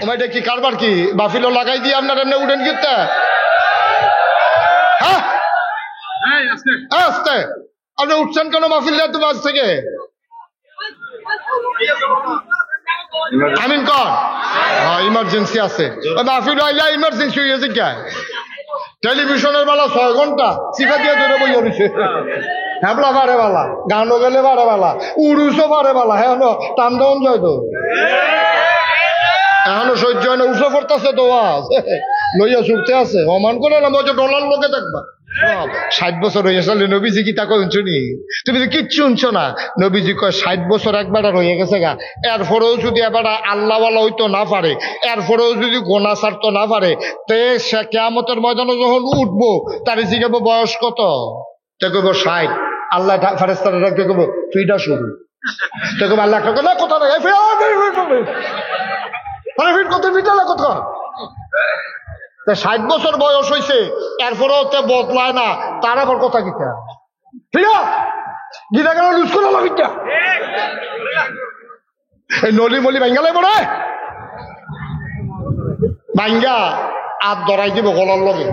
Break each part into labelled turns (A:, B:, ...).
A: ওমাইটা কি কারবার কি বাফিলো লাগাই দিয়ে আপনার এমনি উঠেন কিনতে? হ্যাঁ আস্তে আপনি উঠছেন কেন মাহফিল তুমি আজ থেকে? আমিন কর হ্যাঁ ইমার্জেন্সি আছে মাহফিল আইলে ইমার্জেন্সি হয়েছে কে? টেলিভিশনের বেলা 6 ঘন্টা চিপা দিয়ে ধরে বই রয়েছে হ্যাবলা বারে বালা গানও গেলে বারে বালা উড়ুসও বারে বালা হ্যাঁ টান দেওয়ান যায় তো এখনো সহ্য হয় না উঠে পড়তেছে তো লইয়া ছুটতে আছে অমান করে না বলছে ডলার লোকে দেখবা 60 বছর হয়ে গেছে নবীজি কি তা শুনি তুমি তো কিচ্ছু শুনছো না নবীজি কয় 60 বছর একবার রয়ে গেছে গা এরপরেও যদি এবার আল্লাহওয়ালা হইতো না পারে এরপরেও যদি গোনা ছাড়তো না পারে তে সে কিয়ামতের ময়দানে যখন উঠবো তার জিজ্ঞাসা বয়স কত? তে কইব 60। আল্লাহ ফেরেশতারা ডাকতে কইব ফিটা শুরু তে কইব আল্লাহ না কথা না কত ফিটালা কথা 60 বছর বয়স হয়েছে এরপরেও তে বদলায় না তার আবার কথা কিটা ফিরা গিটা কেন লুজ করে লাগিটা এই নলি মলি ভাঙ্গালে পড়ে ভাঙ্গা আর ধরাই দিব গলার লগে।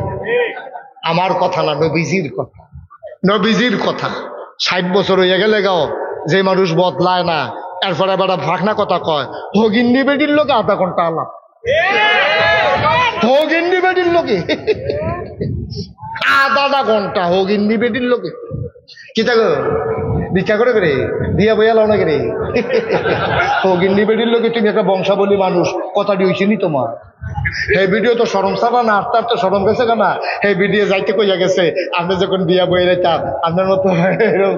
A: আমার কথা না নবীজির কথা নবীজির কথা 60 বছর হয়ে গেলে গাও যে মানুষ বদলায় না এরপরে এবার ভাগনা কথা কয় হগিন্নি বেটির লোকে আধা ঘন্টা আলাপ হগিন্নি বেটির লোকে আধা ঘন্টা হগিন্নি বেটির লোকে কি থাকো ভিক্ষা করে করে দিয়া বইয়া লাও না করে হগিন্নি বেটির লোকে তুমি একটা বংশাবলী মানুষ কথাটি হয়েছে নি তোমার এই ভিডিও তো সরম সাবা না আস্তে আস্তে সরম গেছে কেনা এই ভিডিও যাইতে কইয়া গেছে আপনি যখন বিয়া বইয়া যাইতাম আপনার মতো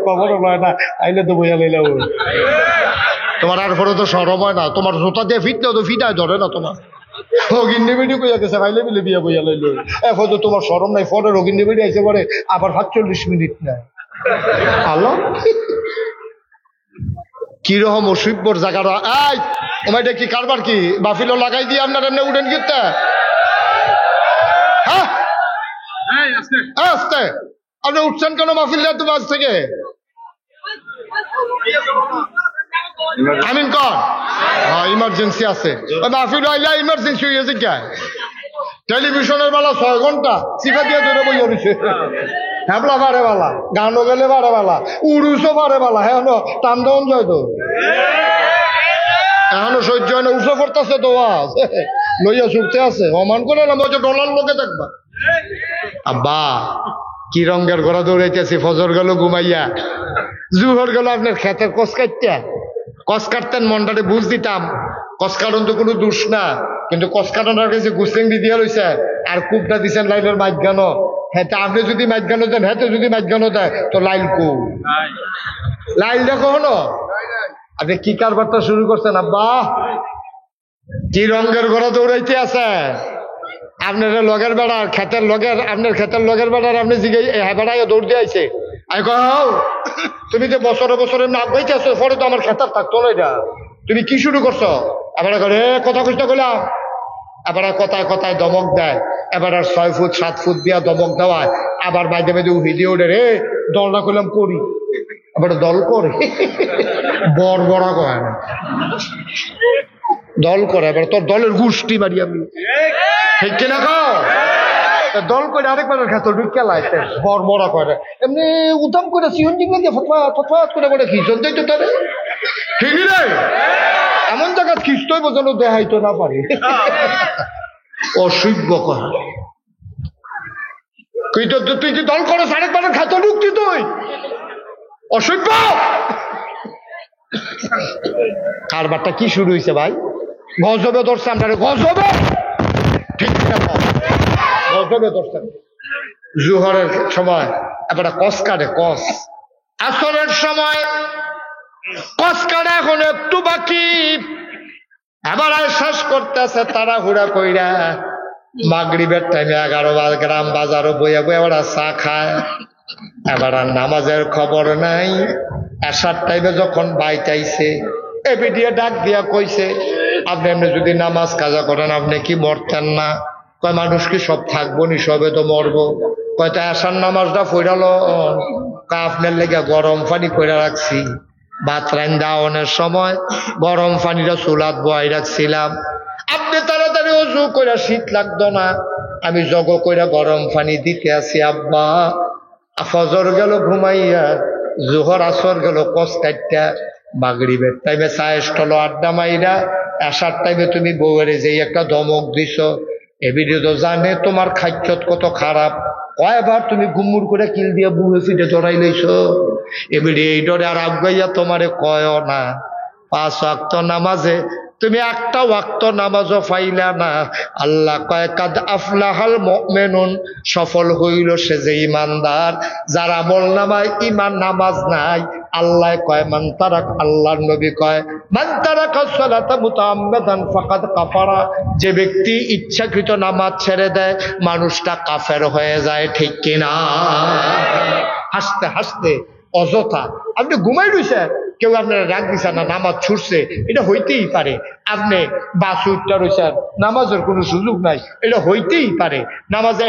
A: খবরও নয় না আইলে তো বইয়া লইলাম তোমার আর পরে তো সরম হয় না তোমার জোতা দিয়ে ফিটলেও তো ফিটায় ধরে না তোমার রোগিন্নি বেডি কইয়া গেছে ভাইলে মিলে বিয়া বইয়া লইল এখন তো তোমার সরম নাই পরে রোগিন্নি বেডি আইসে পরে আবার 45 মিনিট নেয় আলো কিরকম অসভ্যর জায়গাটা এই ওমাইটা কি কারবার কি বাফিলো লাগাই দিয়ে আপনার এমনি উঠেন কিনতে? হ্যাঁ আস্তে আপনি উঠছেন কেন মাহফিল তুমি আজ থেকে? আমিন কর হ্যাঁ ইমার্জেন্সি আছে মাহফিল আইলে ইমার্জেন্সি হয়েছে কে? টেলিভিশনের বেলা 6 ঘন্টা চিপা দিয়ে ধরে বই রয়েছে হ্যাবলা বারে বালা গানও গেলে বারে বালা উড়ুসও বারে বালা হ্যাঁ টান দেওয়ান যায় তো এখনো সহ্য হয় না উঠে পড়তেছে তো লইয়া ছুটতে আছে অমান করে না বলছে ডলার লোকে দেখবা আব্বা কি রঙের ঘোড়া দৌড়াইতেছি ফজর গেল ঘুমাইয়া জুহর গেল আপনার ক্ষেতের কস কাটতে কস কাটতেন মনটাতে বুঝ দিতাম কস কাটন তো কোনো দোষ না কিন্তু কস কাটনের কাছে গুসলিং দিয়ে রয়েছে আর কূপটা দিচ্ছেন লাইলের মাইগানো হ্যাঁ আপনি যদি মাইগানো দেন হ্যাঁ যদি মাইগানো দেয় তো লাইল কু লাইল দেখো হলো আপনি কি কারবারটা শুরু করছেন আব্বা কি রঙের ঘোড়া দৌড়াইতে আছে আপনার লগের বেড়ার ক্ষেতের লগের আপনার ক্ষেতের লগের বেড়ার আপনি জিগে বেড়ায় দৌড় দিয়ে আইছে আমি কও তুমি যে বছরে বছরে নাক বইতে আসো পরে তো আমার খেতার থাকতো না এটা তুমি কি শুরু করছো এবার করে কথা কইতে গেলাম এবার কথায় কথায় দমক দেয় এবার আর 6 ফুট 7 ফুট দিয়া দমক দেওয়ায় আবার মাঝে মাঝে ভিডিও রে দল না করলাম করি আবার দল করে বড় বড় করে না দল করে এবার তোর দলের গোষ্ঠী মারি আমি ঠিক কিনা খাও দল করে আরেকবার খেতো ঢুকে লাইতে বড় বড় করে এমনি উদাম করে সিহন জিঙ্গা দিয়ে ফটফাট করে বলে খিচন দেয় তো তাদের ঠিকই রে এমন জায়গা খ্রিস্টই বোঝানো দেখাইতো না পারে অসভ্য করা তুই কি দল করে আরেকবার খেতো ঢুকতি তুই অসভ্য কারবারটা কি শুরু হয়েছে ভাই গজবে ধরছে আমরা গজবে ঠিক গজবে ধরছে জুহরের সময় এবার কস কাটে কস আসরের সময় কস কাটে এখন একটু বাকি এবার শেষ করতেছে তারা হুড়া কইরা মাগরিবের টাইমে 11 গ্রাম বাজারও বইয়া বইয়া এবার চা খায় এবার আর নামাজের খবর নাই আসার টাইমে যখন বাইতাইছে এবি দিয়ে ডাক দিয়া কইছে আপনি এমনি যদি নামাজ কাজা করেন আপনি কি মরতেন না কয় মানুষ কি সব থাকবো নি সবে তো মরবো কয়টা আসার নামাজটা ফইরালো আপনার লেগে গরম পানি করে রাখছি ভাত রান্দা অনের সময় গরম পানিটা চুলাত বয়াই রাখছিলাম আপনি তারা অজু কইরা শীত লাগতো না, আমি জগ কইরা গরম পানি দিতে আছি আব্বা। ফজর গেল ঘুমাইয়া, জোহর আসর গেল কস কাটটা, মাগরিবের টাইমে চায়ের স্টল আড্ডা মাইরা, আসার টাইমে তুমি বউয়ের যে একটা ধমক দিছ। এবিডি তো জানে তোমার খাদ্যত কত খারাপ, কয়বার তুমি গুমুর করে কিল দিয়ে বুহে ফিটে জড়াই লইছ। এবিডি এই ডরে আর আগাইয়া তোমারে কয় না। 5 ওয়াক্ত নামাজে তুমি একটা ওয়াক্ত নামাজও পাইলা না। আল্লাহ কয় কাদ আফলাহাল মুমিনুন, সফল হইল সে যে ইমানদার যার আমল নামায় ইমান নামাজ নাই। আল্লাহ কয় মান তারাক, আল্লাহর নবী কয় মান তারাকা সালাতা মুতাআম্মিদান ফাকাদ কাফারা, যে ব্যক্তি ইচ্ছাকৃত নামাজ ছেড়ে দেয় মানুষটা কাফের হয়ে যায়। ঠিক কিনা? হাসতে হাসতে অযথা আপনি ঘুমাই রইছেন, কেউ আপনারা রাগ দিচ্ছেন না, নামাজ ছুটছে, এটা হইতেই পারে। আপনি বাস উঠটা রয়েছেন, নামাজের কোনো সুযোগ নাই, এটা হইতেই পারে। নামাজে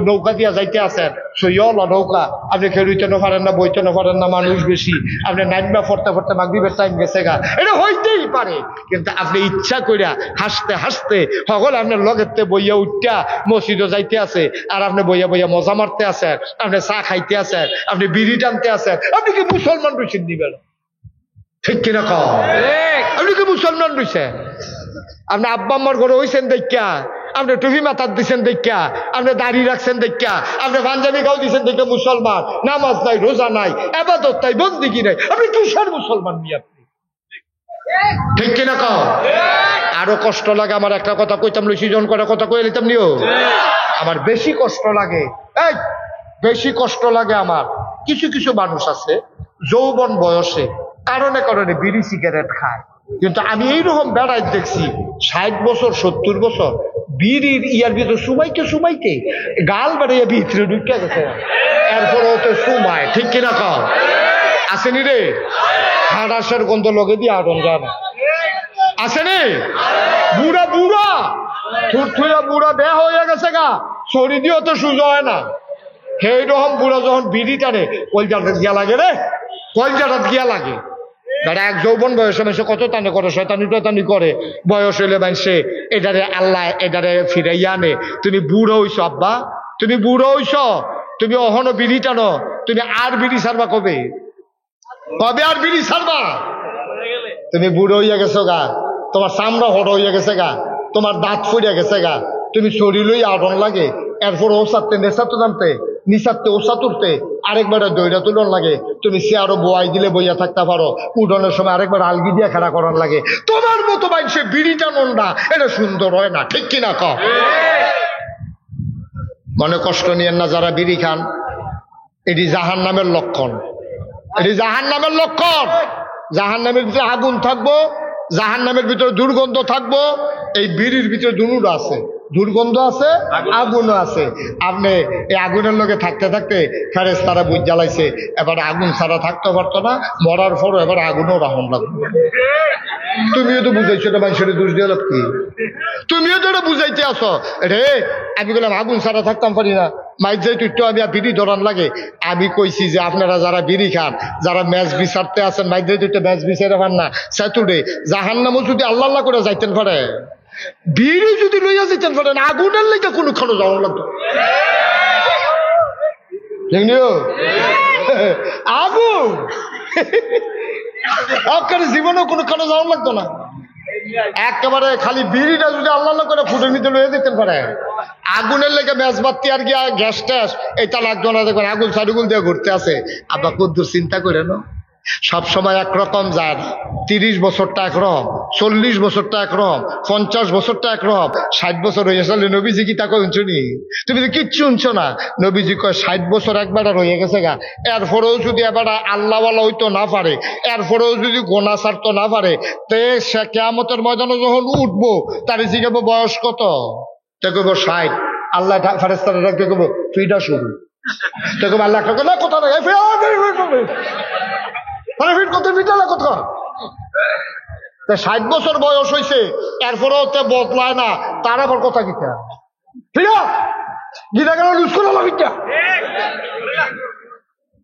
A: নৌকা দিয়া যাইতে আছেন, সইয়লা নৌকা, আপনি খেলুইতে না পারেন না, বইতে না পারেন না, মানুষ বেশি, আপনি নাইবা ফরতে ফরতে মাগরিবের টাইম গেছে গা, এটা হইতেই পারে। কিন্তু আপনি ইচ্ছা কইরা হাসতে হাসতে সকল আপনার লগেতে বইয়া উঠটা মসজিদে যাইতে আছে, আর আপনি বইয়া বইয়া মজা মারতে আছেন, আপনি চা খাইতে আছেন, আপনি বিড়ি টানতে আছেন। আপনি কি মুসলমান রয়েছেন দিবেন? ঠিক কিনা কও? আপনি কি মুসলমান রয়েছেন? আপনি আব্বা আম্মার ঘরে হইছেন দেখা, আপনি টুপি মাথার দিচ্ছেন দেখা, আপনি দাড়ি রাখছেন দেখা, আপনি পাঞ্জাবি গাও দিচ্ছেন দেখে মুসলমান। নামাজ নাই, রোজা নাই, ইবাদত নাই, বন্দেগী নাই, আপনি কিসের মুসলমান নিয়ে? আপনি ঠিক কিনা কও? আরো কষ্ট লাগে আমার, একটা কথা কইতাম লইছি জন করে কথা কই লিতাম নিও। আমার বেশি কষ্ট লাগে, এই বেশি কষ্ট লাগে আমার, কিছু কিছু মানুষ আছে যৌবন বয়সে কারণে কারণে বিড়ি সিগারেট খায়, কিন্তু আমি এইরকম বেড়াই দেখছি 60 বছর 70 বছর বিড়ির ইয়ার ভিতরে সুমাইতে গাল বেড়াইয়া ভিতরে ঢুকে গেছে, এরপরে ওতে সুমায়। ঠিক কিনা কও? আসেনি রে? হাঁড়াসের গন্ধ লগে দিয়ে আটন যায় না, আসেনি? বুড়া বুড়া থুরথুরা বুড়া দেয়া হয়ে গেছে গা, শরী দিয়েও তো সুযোগ হয় না। সেই রকম বুড়া যখন বিড়ি টানে কলজাটা গিয়া লাগে রে, কলজাটা গিয়া লাগে। যারা এক যৌবন বয়সে মানুষ কত টানে করে, শয়তানি টয়তানি করে, বয়স হইলে মানুষে এটারে আল্লাহ এটারে ফিরাইয়া আনে। তুমি বুড়ো হইছ আব্বা, তুমি বুড়ো হইছ, তুমি অহনো বিড়ি টানো, তুমি আর বিড়ি ছাড়বা কবে? কবে আর বিড়ি ছাড়বা? তুমি বুড়ো হইয়া গেছো গা, তোমার চামড়া হড় হইয়া গেছে গা, তোমার দাঁত ফুরিয়া গেছে গা, তুমি শরীর লই আটন লাগে, এরপর ওসাতে নেশাতে জানতে, নিশাতে ওসা তুলতে আরেকবার দইটা তুলন লাগে। তুমি সে আরো বোয়াই দিলে বইয়া থাকতে পারো, উঠনের সময় আরেকবার আলগি দিয়ে খেলা করার লাগে। তোমার মতো মানুষে বিড়িটা নন্ডা, এটা সুন্দর হয় না। ঠিক কিনা কও? মনে কষ্ট নিয়েন না যারা বিড়ি খান, এটি জাহান নামের লক্ষণ, এটি জাহান নামের লক্ষণ। জাহান নামের ভিতরে আগুন থাকবো, জাহান নামের ভিতরে দুর্গন্ধ থাকবো। এই বিড়ির ভিতরে দুনুর আছে, দুর্গন্ধ আছে, আগুনও আছে। আপনি এই আগুনের লোকে থাকতে থাকতে ফেরেশতারা বুঝ জ্বালাইছে, এবার আগুন ছাড়া থাকতে পারতো না, মরার পরও এবার আগুনও রাহন লাগবে। তুমিও তো বুঝাইছো এটা, মানুষের দোষ দিয়ে লাভ কি? তুমিও তো এটা বুঝাইতে আসো রে। আমি বললাম আগুন ছাড়া থাকতাম পারি না, মাইক যাই তুই তো আমি বিড়ি ধরান লাগে। আমি কইছি যে আপনারা যারা বিড়ি খান, যারা ম্যাচ বিচারতে আছেন, মাইক যাই তুই তো ম্যাচ বিচারে পান না, সেতুডে জাহান্নামও যদি আল্লাহ আল্লাহ করে যাইতেন পারে, বিড়ি যদি লইয়া যেতেন পারেন, আগুনের লেগে কোনখানে যাওয়া লাগতো। আগুন আপনার জীবনেও কোনখানে যাওয়া লাগতো না। একেবারে খালি বিড়িটা যদি আল্লাহ করে ফুটে নিতে লইয়া দিতেন পারে, আগুনের লেগে ম্যাচ বাত্তি আর গিয়া গ্যাস ট্যাস এটা লাগতো না। দেখবেন আগুন সারিগুল দিয়ে ঘুরতে আছে। আবার কদ্দুর চিন্তা করে না, সবসময় একরকম যায় না। 30 বছরটা একরকম, 40 বছরটা একরকম, 50 বছরটা একরকম, 60 বছর হয়ে গেছে। নবীজি কি তাকে শুনি? তুমি তো কিচ্ছু শুনছো না। নবীজি কয় 60 বছর একবার হয়ে গেছে গা, এরপরেও যদি এবার আল্লাহওয়ালা হইতো না পারে, এরপরেও যদি গোনা ছাড়তো না পারে, তে সে কিয়ামতের ময়দানে যখন উঠবো তার জিজ্ঞাসা বয়স কত? তে কইব 60। আল্লাহ ফেরেশতারা ডাকতে কইব ফিটা শুরু। তে কইব আল্লাহ না কথা না, কত বিটালা কথা। 60 বছর বয়স হয়েছে, এরপরেও তে বদলায় না, তার আবার কথা কিটা গিটা গেল লুজ করে লাগিটা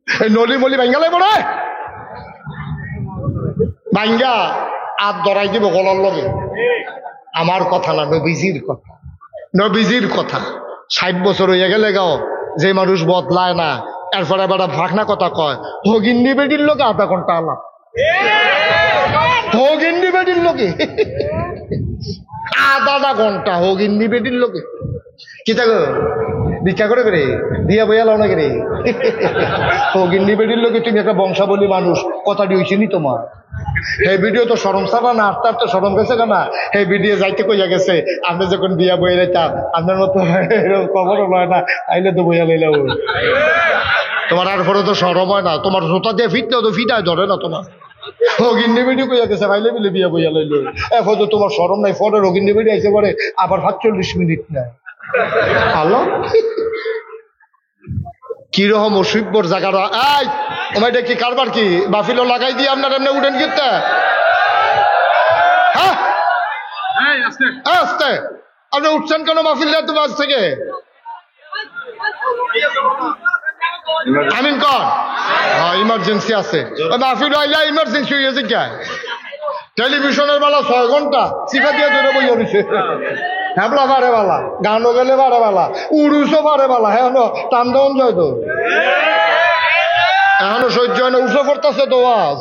A: এই নলি মলি ভাঙ্গালাই বড় ভাঙ্গা আর দরাই দিব গলার লগে। আমার কথা না, নবীজির কথা। নবীজির কথা 60 বছর হইয়া গেলে গাও যে মানুষ বদলায় না, এরপরে বেটা ফাঁকনা কথা কয়, হগিন্নি বেটির লোকে আধা ঘন্টা আলাপ, হগিন্নি বেটির লোকে আধা ঘন্টা, হগিন্নি বেটির লোকে কি থাকো ভিক্ষা করে করে দিয়া বইয়া লাও না করে হগিন্নি বেটির লোকে। তুমি একটা বংশাবলী মানুষ, কথাটি হয়েছে নি তোমার? এই ভিডিও তো সরম সারা না, আস্তে আস্তে সরম গেছে কেনা, এই ভিডিও যাইতে কইয়া গেছে। আপনি যখন বিয়া বইয়া যাইতাম আপনার মতো খবরও নয় না, আইলে তো বইয়া লইলাম তোমার। আর পরে তো সরম হয় না তোমার, জোতা দিয়ে ফিটলেও তো ফিটায় ধরে না তোমার। রোগিন্নি বেটি কইয়া গেছে ভাইলে মিলে বিয়া বইয়া লইল, এখন তো তোমার সরম নাই। পরে রোগিন্নি বেটি আইসে পরে আবার 45 মিনিট নেয়। হ্যালো, কিরকম অসভ্যর জায়গাটা। এই ওমাইটা কি কারবার কি বাফিলো লাগাই দিয়ে আপনার এমনি উঠেন কিনতে? হ্যাঁ আস্তে আপনি উঠছেন কেন মাহফিল তুমি আজ থেকে? আমিন কন, হ্যাঁ ইমার্জেন্সি আছে। মাহফিল আইলা ইমার্জেন্সি হয়েছে কে? টেলিভিশনের বেলা 6 ঘন্টা চিপা দিয়ে ধরে বই রয়েছে। হ্যাবলা বারে বালা, গানও গেলে বারে বালা, উড়ুসও বারে বালা। হ্যাঁ টান দেওয়ান যায় তো, এখনো সহ্য হয় না। উঠে পড়তেছে তো আজ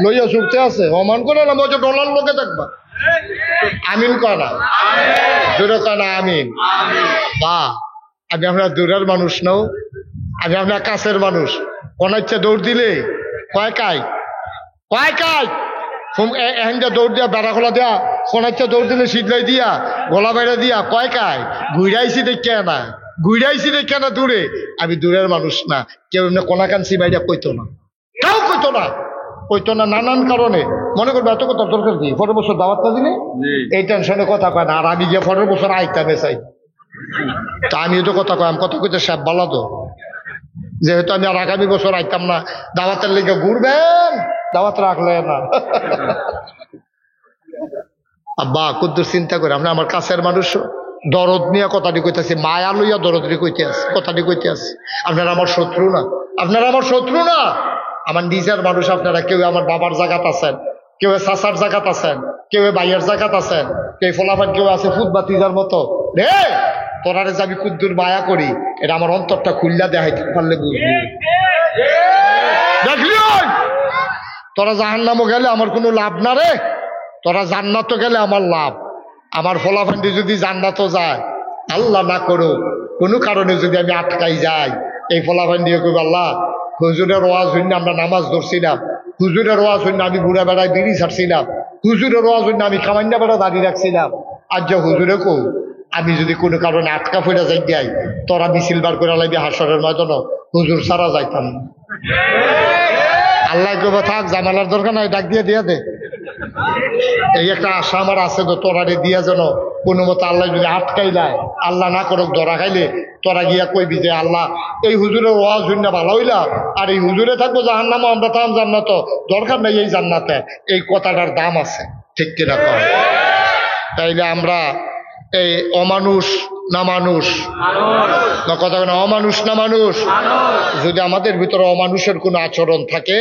A: লইয়া ছুটতে আছে, অমান করে না বলছে ডলার লোকে দেখবা। আমিন কনা, দূরে কনা আমিন। বা আমি আমরা দূরের মানুষ নাও, আমি আমরা কাছের মানুষ। কোন ইচ্ছা দৌড় দিলে কয় কাই কয় কাই এখন দৌড় দিয়া বেড়া খোলা দেয়া, কোন ইচ্ছা দৌড় দিলে শীতলাই দিয়া গলা বাইরে দিয়া কয় কাই ঘুরাইছি দেখে না, ঘুরাইছি দেখে না দূরে। আমি দূরের মানুষ না, কেউ এমনি কোনাকাঞ্চি বাইরে কইতো না, কেউ কইতো না, কইতো না নানান কারণে। মনে করবো এত কথা দরকার কি, 15 বছর দাওয়াত না দিলে এই টেনশনে কথা কয় না। আর আমি গিয়ে 15 বছর আইতামে চাই, তা আমিও তো কথা কয়, আমি কথা কইতে সাপ বালা তো, যেহেতু আমি আর আগামী বছর আইতাম না। দাওয়াতের লিগে ঘুরবেন, দাওয়াত রাখলে না। আব্বা কুদ্দুর চিন্তা করে আমরা আমার কাছের মানুষ, দরদ নিয়ে কথাটি কইতেছি, মায়া লইয়া দরদি কইতে আছে, কথাটি কইতে আছে। আপনারা আমার শত্রু না, আপনারা আমার শত্রু না, আমার নিজের মানুষ আপনারা। কেউ আমার বাবার জায়গাত আছেন, কেউ চাচার জায়গাত আছেন, কেউ ভাইয়ের জায়গাত আছেন, কেউ ফলাফান, কেউ আছে ফুটবাতিজার মতো। রে তোরারে যে আমি কুদ্দুর মায়া করি, এটা আমার অন্তরটা খুললা দেখাইতে পারলে বুঝবি। দেখলি তোরা জাহান্নামও গেলে আমার কোনো লাভ না রে, তোরা জান্নাত গেলে আমার লাভ। আমার ফলাফান্ডি যদি জান্নাত যায়, আল্লাহ না করো কোনো কারণে যদি আমি আটকাই যাই, এই ফলাফান্ডিও কইব আল্লাহ হুজুরের ওয়াজ হইনি আমরা নামাজ ধরছিলাম, হুজুরের ওয়াজ হইনি আমি বুড়া বেড়ায় বিড়ি ছাড়ছিলাম, হুজুরের ওয়াজ হইনি আমি খামান্ডা বেড়া দাঁড়িয়ে রাখছিলাম। আজ যা হুজুরে কো আমি যদি কোনো কারণে আটকা ফেরা যাই যাই, তোরা মিছিল বার করে লাগবে হাসরের ময়দান, হুজুর সারা যাইতাম না। আল্লাহ কইব থাক জামালার দরকার নাই, ডাক দিয়ে দিয়া দে। এই একটা আশা আমার আছে তো, তোরারে দিয়া যেন কোনো মতো আল্লাহ যদি আটকাই দেয়, আল্লাহ না করুক ধরা খাইলে তোরা গিয়া কইবি যে আল্লাহ এই হুজুরের ওয়াজ হইনা ভালো হইলা, আর এই হুজুরে থাকবো জাহান্নামে, আমরা থাম জান্নাত, দরকার নেই এই জান্নাতে। এই কথাটার দাম আছে, ঠিক কিনা কর? তাইলে আমরা এই অমানুষ না মানুষ না, কথা না অমানুষ না মানুষ? যদি আমাদের ভিতরে অমানুষের কোনো আচরণ থাকে,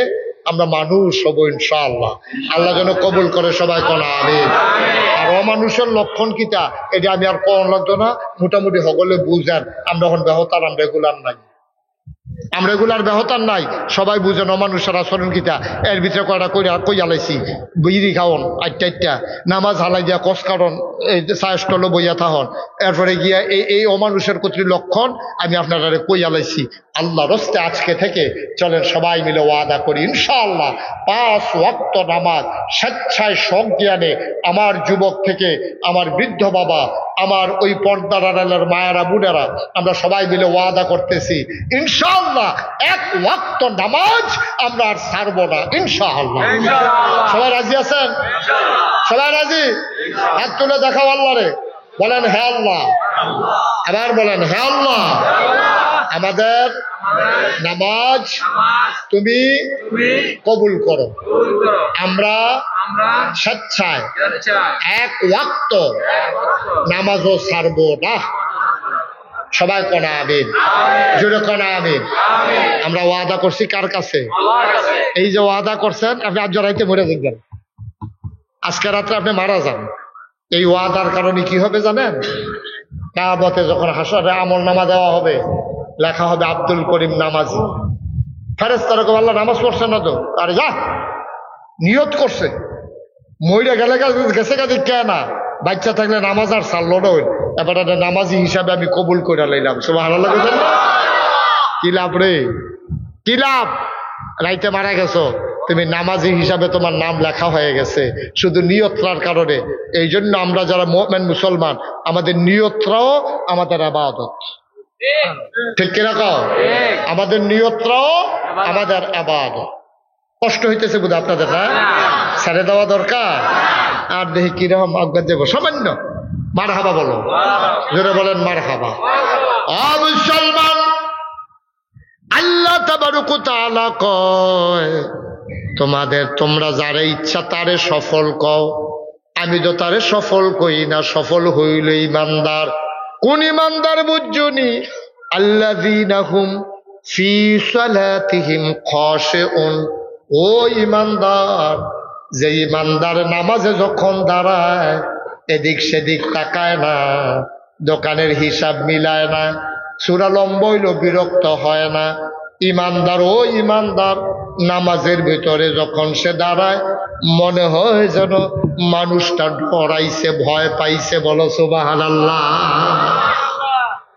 A: আমরা মানুষ হবো ইনশাআল্লাহ। আল্লাহ যেন কবুল করে, সবাই কোনা আমিন। আর অমানুষের লক্ষণ কিতা এটা আমি আর কোন লাগতো না, মোটামুটি সকলে বুঝেন। আমরা এখন বেহতার, আমরা রেগুলার নাই, আমরা এগুলার বেহতার নাই, সবাই বুঝেন অমানুষের আচরণ কিতা। এর ভিতরে কয়টা কই আলাইছি, বিড়ি খাওয়ন 8টা, নামাজ হালাই দিয়া কস কারণ এই চায়স্টল বইয়া থাহন, এরপরে গিয়া এই অমানুষের কতটি লক্ষণ আমি আপনারা কই আলাইছি। আল্লাহ রস্তে আজকে থেকে চলেন সবাই মিলে ওয়াদা করি ইনশাআল্লাহ 5 ওয়াক্ত নামাজ স্বেচ্ছায় সজ্ঞানে, আমার যুবক থেকে আমার বৃদ্ধ বাবা, আমার ওই পর্দার আড়ালের মায়েরা বোনেরা, আমরা সবাই মিলে ওয়াদা করতেছি ইনশাআল্লাহ 1 ওয়াক্ত নামাজ আমরা আর ছাড়বো না ইনশাআল্লাহ। সবাই রাজি আছেন? সবাই রাজি? হাত তুলে দেখাও আল্লাহ রে, বলেন হে আল্লাহ, আবার বলেন হে আল্লাহ, আমাদের নামাজ তুমি কবুল করো, আমরা স্বেচ্ছায় 1 ওয়াক্ত নামাজও ছাড়বো না। সবাই কোনা আমিন, জোরে কোনা আমিন। আমরা ওয়াদা করছি কার কাছে? এই যে ওয়াদা করছেন, আপনি আজ রাইতে মরে দেখবেন, আজকে রাত্রে আপনি মারা যান। এই ওয়াদার কারণে কি হবে জানেন? কিয়ামতে যখন হাসরে আমল নামা দেওয়া হবে, লেখা হবে আব্দুল করিম নামাজি। ফেরেশতারা কবে আল্লাহ নামাজ পড়ছে না তো, আরে যা নিয়ত করছে, মইরা গেলে গেছে গা কে না, বাচ্চা থাকলে নামাজ আর ছাড়লো না, এবার নামাজি হিসাবে আমি কবুল করে লইলাম। সুবহানাল্লাহ। কি লাভ রে, কি লাভ? রাইতে মারা গেছো, তুমি নামাজি হিসাবে তোমার নাম লেখা হয়ে গেছে শুধু নিয়তরার কারণে। এই জন্য আমরা যারা মুমিন মুসলমান, আমাদের নিয়তরাও আমাদের ইবাদত। ঠিক কিনা কও? আমাদের নিয়তরাও আমাদের ইবাদত। কষ্ট হইতেছে বুঝে আপনাদের, না ছেড়ে দেওয়া দরকার। আর দেখি কিরকম অজ্ঞান দেব, সামান্য মারহাবা বলো, জোরে বলেন মারহাবা। মুসলমান, আল্লাহ তাবারক ওয়া তাআলা কয় তোমরা যারে ইচ্ছা তারে সফল কও, আমি তো তারে সফল কই না, সফল হইল ইমানদার। কোন ইমানদার বুঝুনি? আল্লাযীনা হুম ফি সালাতিহিম খাশিউন, ও ইমানদার, যে ইমানদার নামাজে যখন দাঁড়ায় এদিক সেদিক তাকায় না, দোকানের হিসাব মিলায় না, সূরা লম্বা হইল বিরক্ত হয় না। ইমানদার, ও ইমানদার, নামাজের ভিতরে যখন সে দাঁড়ায় মনে হয় যেন মানুষটা ডরাইছে, ভয় পাইছে। বলো সুবহানাল্লাহ।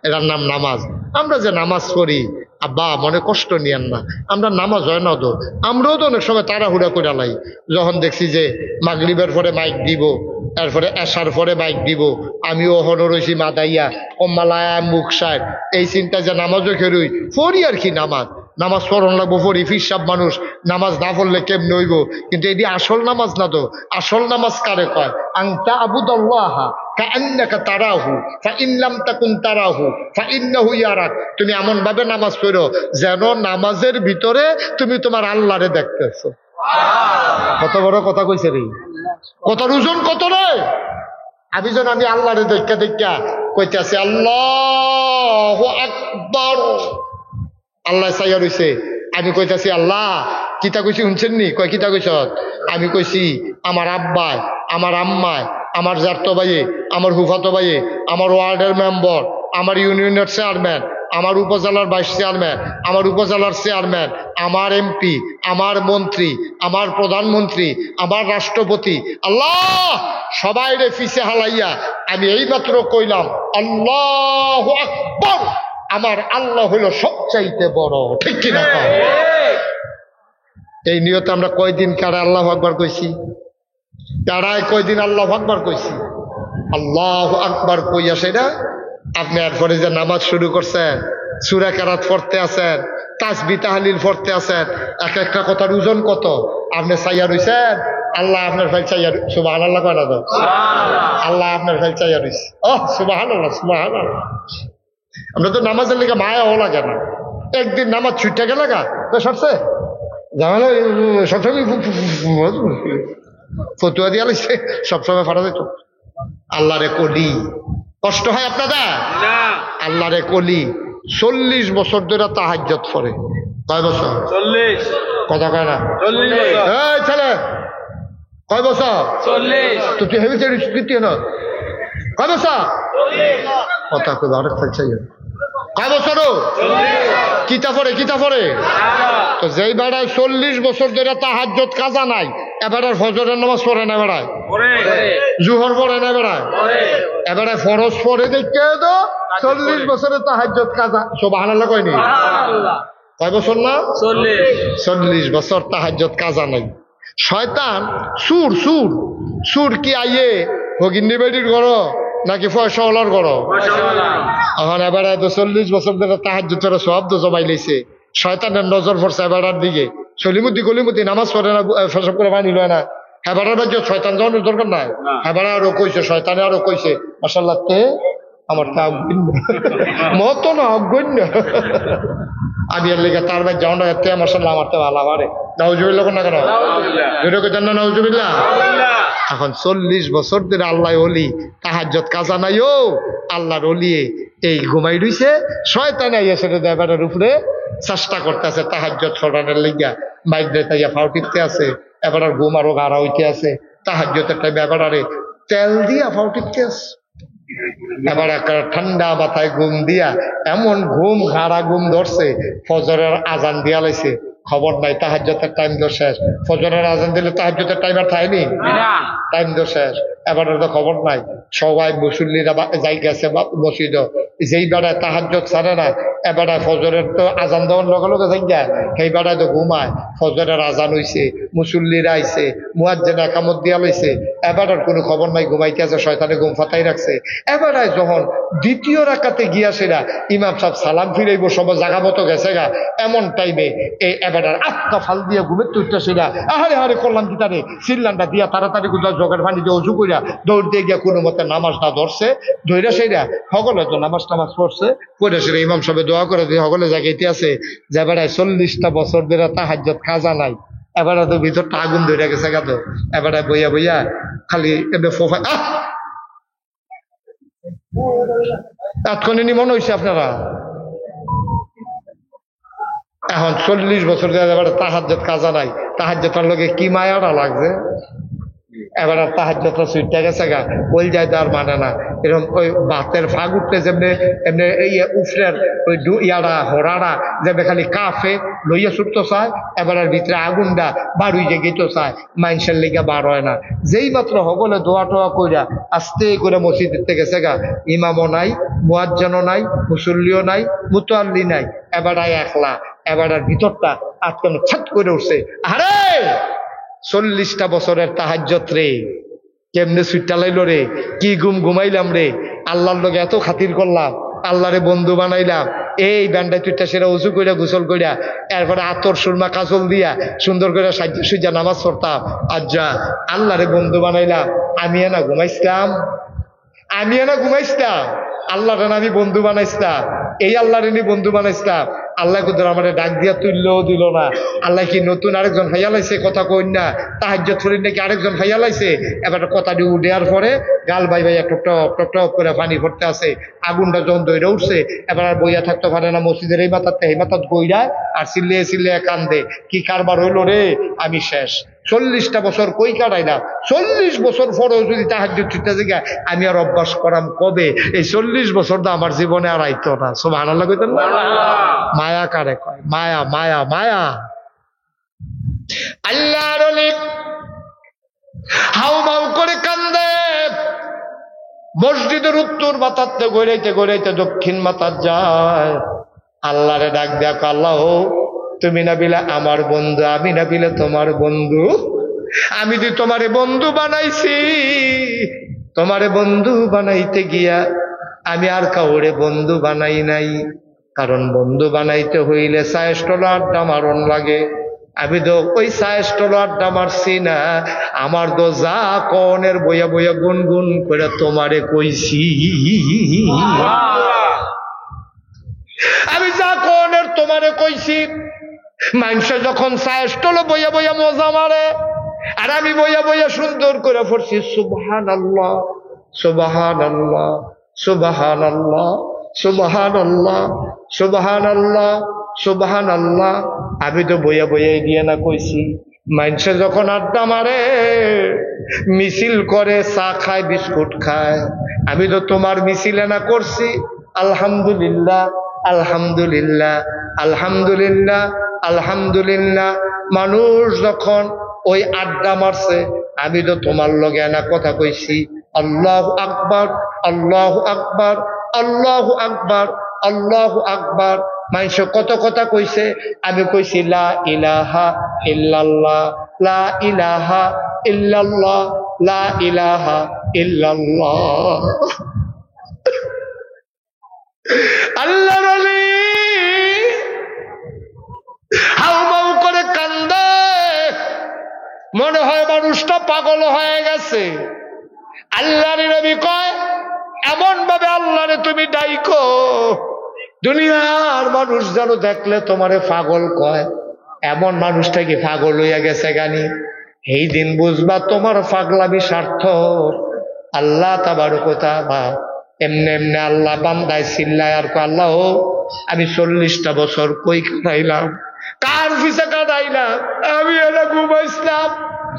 A: এটার নাম নামাজ। আমরা যে নামাজ পড়ি, আব্বা মনে কষ্ট নিয়েন না, আমরা নামাজ হয় না তো, আমরাও তো অনেক সময় তাড়াহুড়া করে লাই। যখন দেখছি যে মাগরিবের পরে মাইক দিব, এরপরে এশার পরে মাইক দিব, আমিও হনরসি মাদাইয়া কম্মালায়া মুখ সার, এই চিন্তা যে নামাজও খেরুই পড়ি আর কি। নামাজ পড়ন লাগবো, পড়ি। ফিরসাব মানুষ নামাজ না পড়লে কেমনে হইব? কিন্তু এটি আসল নামাজ না তো। আসল নামাজ কারে কয়? আনতা আবুদাল্লাহা কাআন্নাকা তারাহু ফাইন লাম তাকুন তারাহু ফাইন্নাহু ইয়ারাক। তুমি এমন ভাবে নামাজ পড়ো যেন নামাজের ভিতরে তুমি তোমার আল্লাহরে দেখতেছো। কত বড় কথা কইছে রে, কত ওজন, কত রে। আমি যেন আমি আল্লাহরে দেখা কইতেছি আল্লাহু আকবার, আল্লাহ চাইয়া রইছে, আমি কইতাছি আল্লাহ। কিতা কইছি শুনছেন নি? কয় কিতা কইছ? আমি কইছি আমার আব্বায়, আমার আম্মায়, আমার জাতো ভাইয়ে, আমার হুফাতো ভাইয়ে, আমার ওয়ার্ডের মেম্বার, আমার ইউনিয়নের চেয়ারম্যান, আমার উপজেলার ভাইস চেয়ারম্যান, আমার উপজেলার চেয়ারম্যান, আমার এমপি, আমার মন্ত্রী, আমার প্রধানমন্ত্রী, আমার রাষ্ট্রপতি, আল্লাহ সবাই রে ফিসে হালাইয়া আমি এইমাত্র কইলাম আল্লাহু আকবার, আমার আল্লাহ হইল সবচাইতে বড়। ঠিক কিনা? এই নিয়তে আমরা কয়দিন কারা আল্লাহ আকবার কইছি? কারায় কয়দিন আল্লাহ আকবার কইছি? আল্লাহ আকবার কইয়া সেটা আপনি এরপরে যে নামাজ শুরু করছেন, সূরা কেরাত পড়তে আছেন, তাসবিহ তাহলিল পড়তে আছেন, এক একটা কথার ওজন কত। আপনি চাইয়া রইছেন, আল্লাহ আপনার ফাইল চাইয়া। সুবহানাল্লাহ কয় না তো? আল্লাহ আপনার ফাইল চাইয়া রইছে। সুবহানাল্লাহ, সুবহানাল্লাহ। আমরা তো নামাজের লেগে মায়াও লাগে না। একদিন নামাজ ছুটে গেলে গা তো সবসে ঝামেলা, সবসময় ফতুয়া দিয়া লাগছে, সবসময় ফাটা যেত। আল্লাহ রে কলি, কষ্ট হয় আপনাদের? আল্লাহ রে কলি 40 বছর ধরে তাহাজ্জুদ পড়ে। কয় বছর? 40। কথা কয় না? 40 বছর। এই ছেলে কয় বছর? 40। তো তুই হেবি স্মৃতি না? কয় বছর? 40। কথা কই আরেক ফেলছে। কয় বছর? 40। কিতা পড়ে? তো যেই বেড়ায় 40 বছর ধরে তাহাজ্জুদ কাজা নাই, এবারে ফজরের নামাজ পড়ে না, বেড়ায় জুহর পড়ে না, বেড়ায় এবারে ফরজ পড়ে দেখে তো 40 বছরের তাহাজ্জুদ কাজা। সুবহানাল্লাহ কয়নি? কয় বছর না? 40 বছর তাহাজ্জুদ কাজা নাই। শয়তান সুর কি আইয়ে ভগিন্নি বেডির ঘর নাকি পয়সাওয়ালার ঘর? এখন এবারে তো 40 বছর ধরে তাহাজ্জুদ করে শব্দ জমাই লইছে। শয়তানের নজর পড়ছে এবারের দিকে। সলিমুদ্দি গলিমুদ্দি নামাজ পড়ে না, ফেসব করে পানি লয় না। হেবারের বাজ্য শয়তান যাওয়ানোর দরকার নাই। হেবারে আরো কইছে, শয়তানে আরো কইছে মাশাআল্লাহ তে আমার তা মত না অজ্ঞন্য। আমি এর লেগে তার ভাই যাওয়া এতে মাশাআল্লাহ আমার তো ভালো পারে। নাউজুবিল্লাহ কোন না কেন? নাউজুবিল্লাহ। এখন 40 বছর ধরে আল্লাহ ওলি তাহাজ্জুদ কাজা নাই, ও আল্লাহর ওলি এই ঘুমাই রইছে। শয়তান আইয়া সেটা দেবারের উপরে চেষ্টা করতেছে তাহাজ্জুদ ছড়ানোর লিগা, মাইক দিয়ে তাইয়া ফাও টিপতে আছে। এবার আর ঘুম আরো গাড়া হইতে আছে। তাহাজ্জুদের টাইমে এবার আরে তেল দিয়া ফাও টিপতে আছে। এবার একটা ঠান্ডা মাথায় ঘুম দিয়া এমন ঘুম হারা ঘুম ধরছে, ফজরের আজান দিয়া লাইছে, খবর নাই তাহাজ্জুদের টাইম তো শেষ। ফজরের আজান দিলে তাহাজ্জুদের টাইম আর থাইনি, টাইম তো শেষ। এবার তো খবর নাই, সবাই মুসল্লিরা যাই গেছে মসজিদ, যেই বেড়ায় তাহাজ্জুদ ছাড়ে না, এবারে ফজরের তো আজান দেওয়ার লগে লগে যাই যায়, সেই বেড়ায় তো ঘুমায়। ফজরের আজান হইছে, মুসল্লিরা আইছে, মুয়াজ্জিন একামত দিয়া লইছে, এবার আর কোনো খবর নাই, ঘুমাইতে আছে, শয়তানে ঘুম ফাতাই রাখছে। এবারে যখন দ্বিতীয় রাকাতে গিয়া সেরা ইমাম সাহেব সালাম ফিরাইব, সব জাগা মতো গেছে গা, এমন টাইমে এই এবার আটকা ফাল দিয়া ঘুমের তুইটা সেরা আহারে হারে করলাম কি তারে সিল্লানটা দিয়া তাড়াতাড়ি কোথাও জগের পানি দিয়ে উঁচু করিয়া দৌড় দিয়ে গিয়া কোনো মতে নামাজটা ধরছে, ধৈরা সেরা সকলে তো নামাজ টামাজ পড়ছে, পড়ে সেরা ইমাম সাহেব দোয়া করে দিয়ে সকলে জায়গাইতে আছে যে বেড়ায় 40টা বছর ধরে তাহাজ্জুদ খাজা নাই। এবারে তো ভিতরটা আগুন ধরে গেছে গা, তো এবারে বইয়া বইয়া খালি এমনি ফোফা এতক্ষণে মনে হয়েছে আপনারা। এখন 40 বছর ধরে তাহাজ্জুদ কাজা নাই, তাহাজ্জুদের লগে কি মায়াটা লাগছে। এবার আর তাহাজ্জুদটা ছুটে গেছে গা, ওই যায় তো আর মানে না। এরকম ওই বাতের ফাগ উঠতে যেমনি এমনি এই উফরের ওই ইয়ারা হরারা যেমনি খালি কাফে লইয়া ছুটতে চায়, এবার আর ভিতরে আগুনটা বাড়ুই যে গেতে চায়, মানুষের লেগে বার হয় না। যেই মাত্র হগলে দোয়া টোয়া কইরা আস্তে করে মসজিদের থেকে গেছে গা, ইমামও নাই, মুয়াজ্জিনও নাই, মুসল্লিও নাই, মুতাল্লি নাই, এবার একলা। এবার আর ভিতরটা আটকানো ছাত করে উঠছে, আরে 40টা বছরের তাহাজ্জুদ রে, কেমনে সুইটা লাইল রে, কি ঘুমাইলাম রে, আল্লাহর লগে এত খাতির করলাম, আল্লাহরে বন্ধু বানাইলাম, এই ব্যান্ডায় তুইটা সেরা উঁচু কইরা গোসল কইরা এরপরে আতর সুরমা কাজল দিয়া সুন্দর করে সাজ্জা সুজা নামাজ পড়তাম, আজ্জা আল্লাহরে বন্ধু বানাইলাম, আমি না ঘুমাইছিলাম, আল্লাহরে আমি বন্ধু বানাইছিলাম, এই আল্লাহরে নি বন্ধু বানাইছিলাম। আল্লাহ কুদর আমার ডাক দিয়া তুললেও দিল না। আল্লাহ কি নতুন আরেকজন ভাইয়া লাইছে, কথা কই না, তাহাজ্জুদ ফরিদ নাকি আরেকজন ভাইয়া লাইছে। এবার কথাটি উঠেয়ার পরে গাল ভাই ভাইয়া টপ টপ টপ করে পানি পড়তে আছে, আগুনটা যখন দইরা উঠছে, এবার আর বইয়া থাকতে পারে না, মসজিদের এই মাথাতে এই মাথাত গইরায় আর চিল্লিয়ে চিল্লিয়ে কান্দে, কি কারবার হইল রে, আমি শেষ। 40টা বছর কই কাটাইলাম, 40 বছর পরেও যদি তাহাজ্জুদ ছুটতে জায়গা আমি আর অভ্যাস করাম কবে? এই 40 বছর তো আমার জীবনে আর আইতো না। সুবহানাল্লাহ কইতেন না? মায়া কারে কয়? মায়া মায়া মায়া। আল্লাহর ওলি হাউমাউ করে কান্দে, মসজিদের উত্তর মাথাতে গড়াইতে গড়াইতে দক্ষিণ মাথার যায়, আল্লাহরে ডাক দেখ, আল্লাহ তুমি না বিলে আমার বন্ধু, আমি না বিলে তোমার বন্ধু, আমি যে তোমারে বন্ধু বানাইছি, তোমারে বন্ধু বানাইতে গিয়া আমি আর কাউরে বন্ধু বানাই নাই, কারণ বন্ধু বানাইতে হইলে সায়েস্টল আড্ডা মারণ লাগে, আমি তো ওই সায়েস্টল আড্ডা মারছি না, আমার তো যা কনের বইয়া বইয়া গুনগুন করে তোমারে কইছি, আমি যা কনের তোমারে কইছি। মানুষ যখন সায়েস্টল বইয়া বইয়া মজা মারে, আর আমি বইয়া বইয়া সুন্দর করে পড়ছি সুবহানাল্লাহ সুবহানাল্লাহ সুবহানাল্লাহ সুবহানাল্লাহ সুবহানাল্লাহ সুবহানাল্লাহ, আমি তো বইয়া বইয়াই দিয়ে না কইছি। মানুষে যখন আড্ডা মারে, মিছিল করে, চা খায়, বিস্কুট খায়, আমি তো তোমার মিছিলে না করছি আলহামদুলিল্লাহ আলহামদুলিল্লাহ আলহামদুলিল্লাহ আলহামদুলিল্লাহ। মানুষ যখন ওই আড্ডা মারছে, আমি তো তোমার লগে না কথা কইছি আল্লাহু আকবার আল্লাহু আকবার আল্লাহু আকবার আল্লাহু আকবার। মানুষ কত কথা কইছে, আমি কইছি লা ইলাহা ইল্লাল্লাহ লা ইলাহা ইল্লাল্লাহ লা ইলাহা ইল্লাল্লাহ। আল্লাহর ওলি হাউমাউ করে কান্দে, মনে হয় মানুষটা পাগল হয়ে গেছে। আল্লাহর নবী কয়, এমন ভাবে আল্লাহরে তুমি ডাইকো, দুনিয়ার মানুষ যেন দেখলে তোমারে পাগল কয়, এমন মানুষটা কি পাগল হইয়া গেছে গানি, এই দিন বুঝবা তোমার পাগলামি সার্থক। আল্লাহ তাবারক ওয়া তাআলা এমনে এমনে আল্লাহ বান্দায় চিল্লায় আর কয়, আল্লাহ আমি 40টা বছর কই কাটাইলাম, কার পিছে কাটাইলাম, আমি এটা ঘুমাইছিলাম,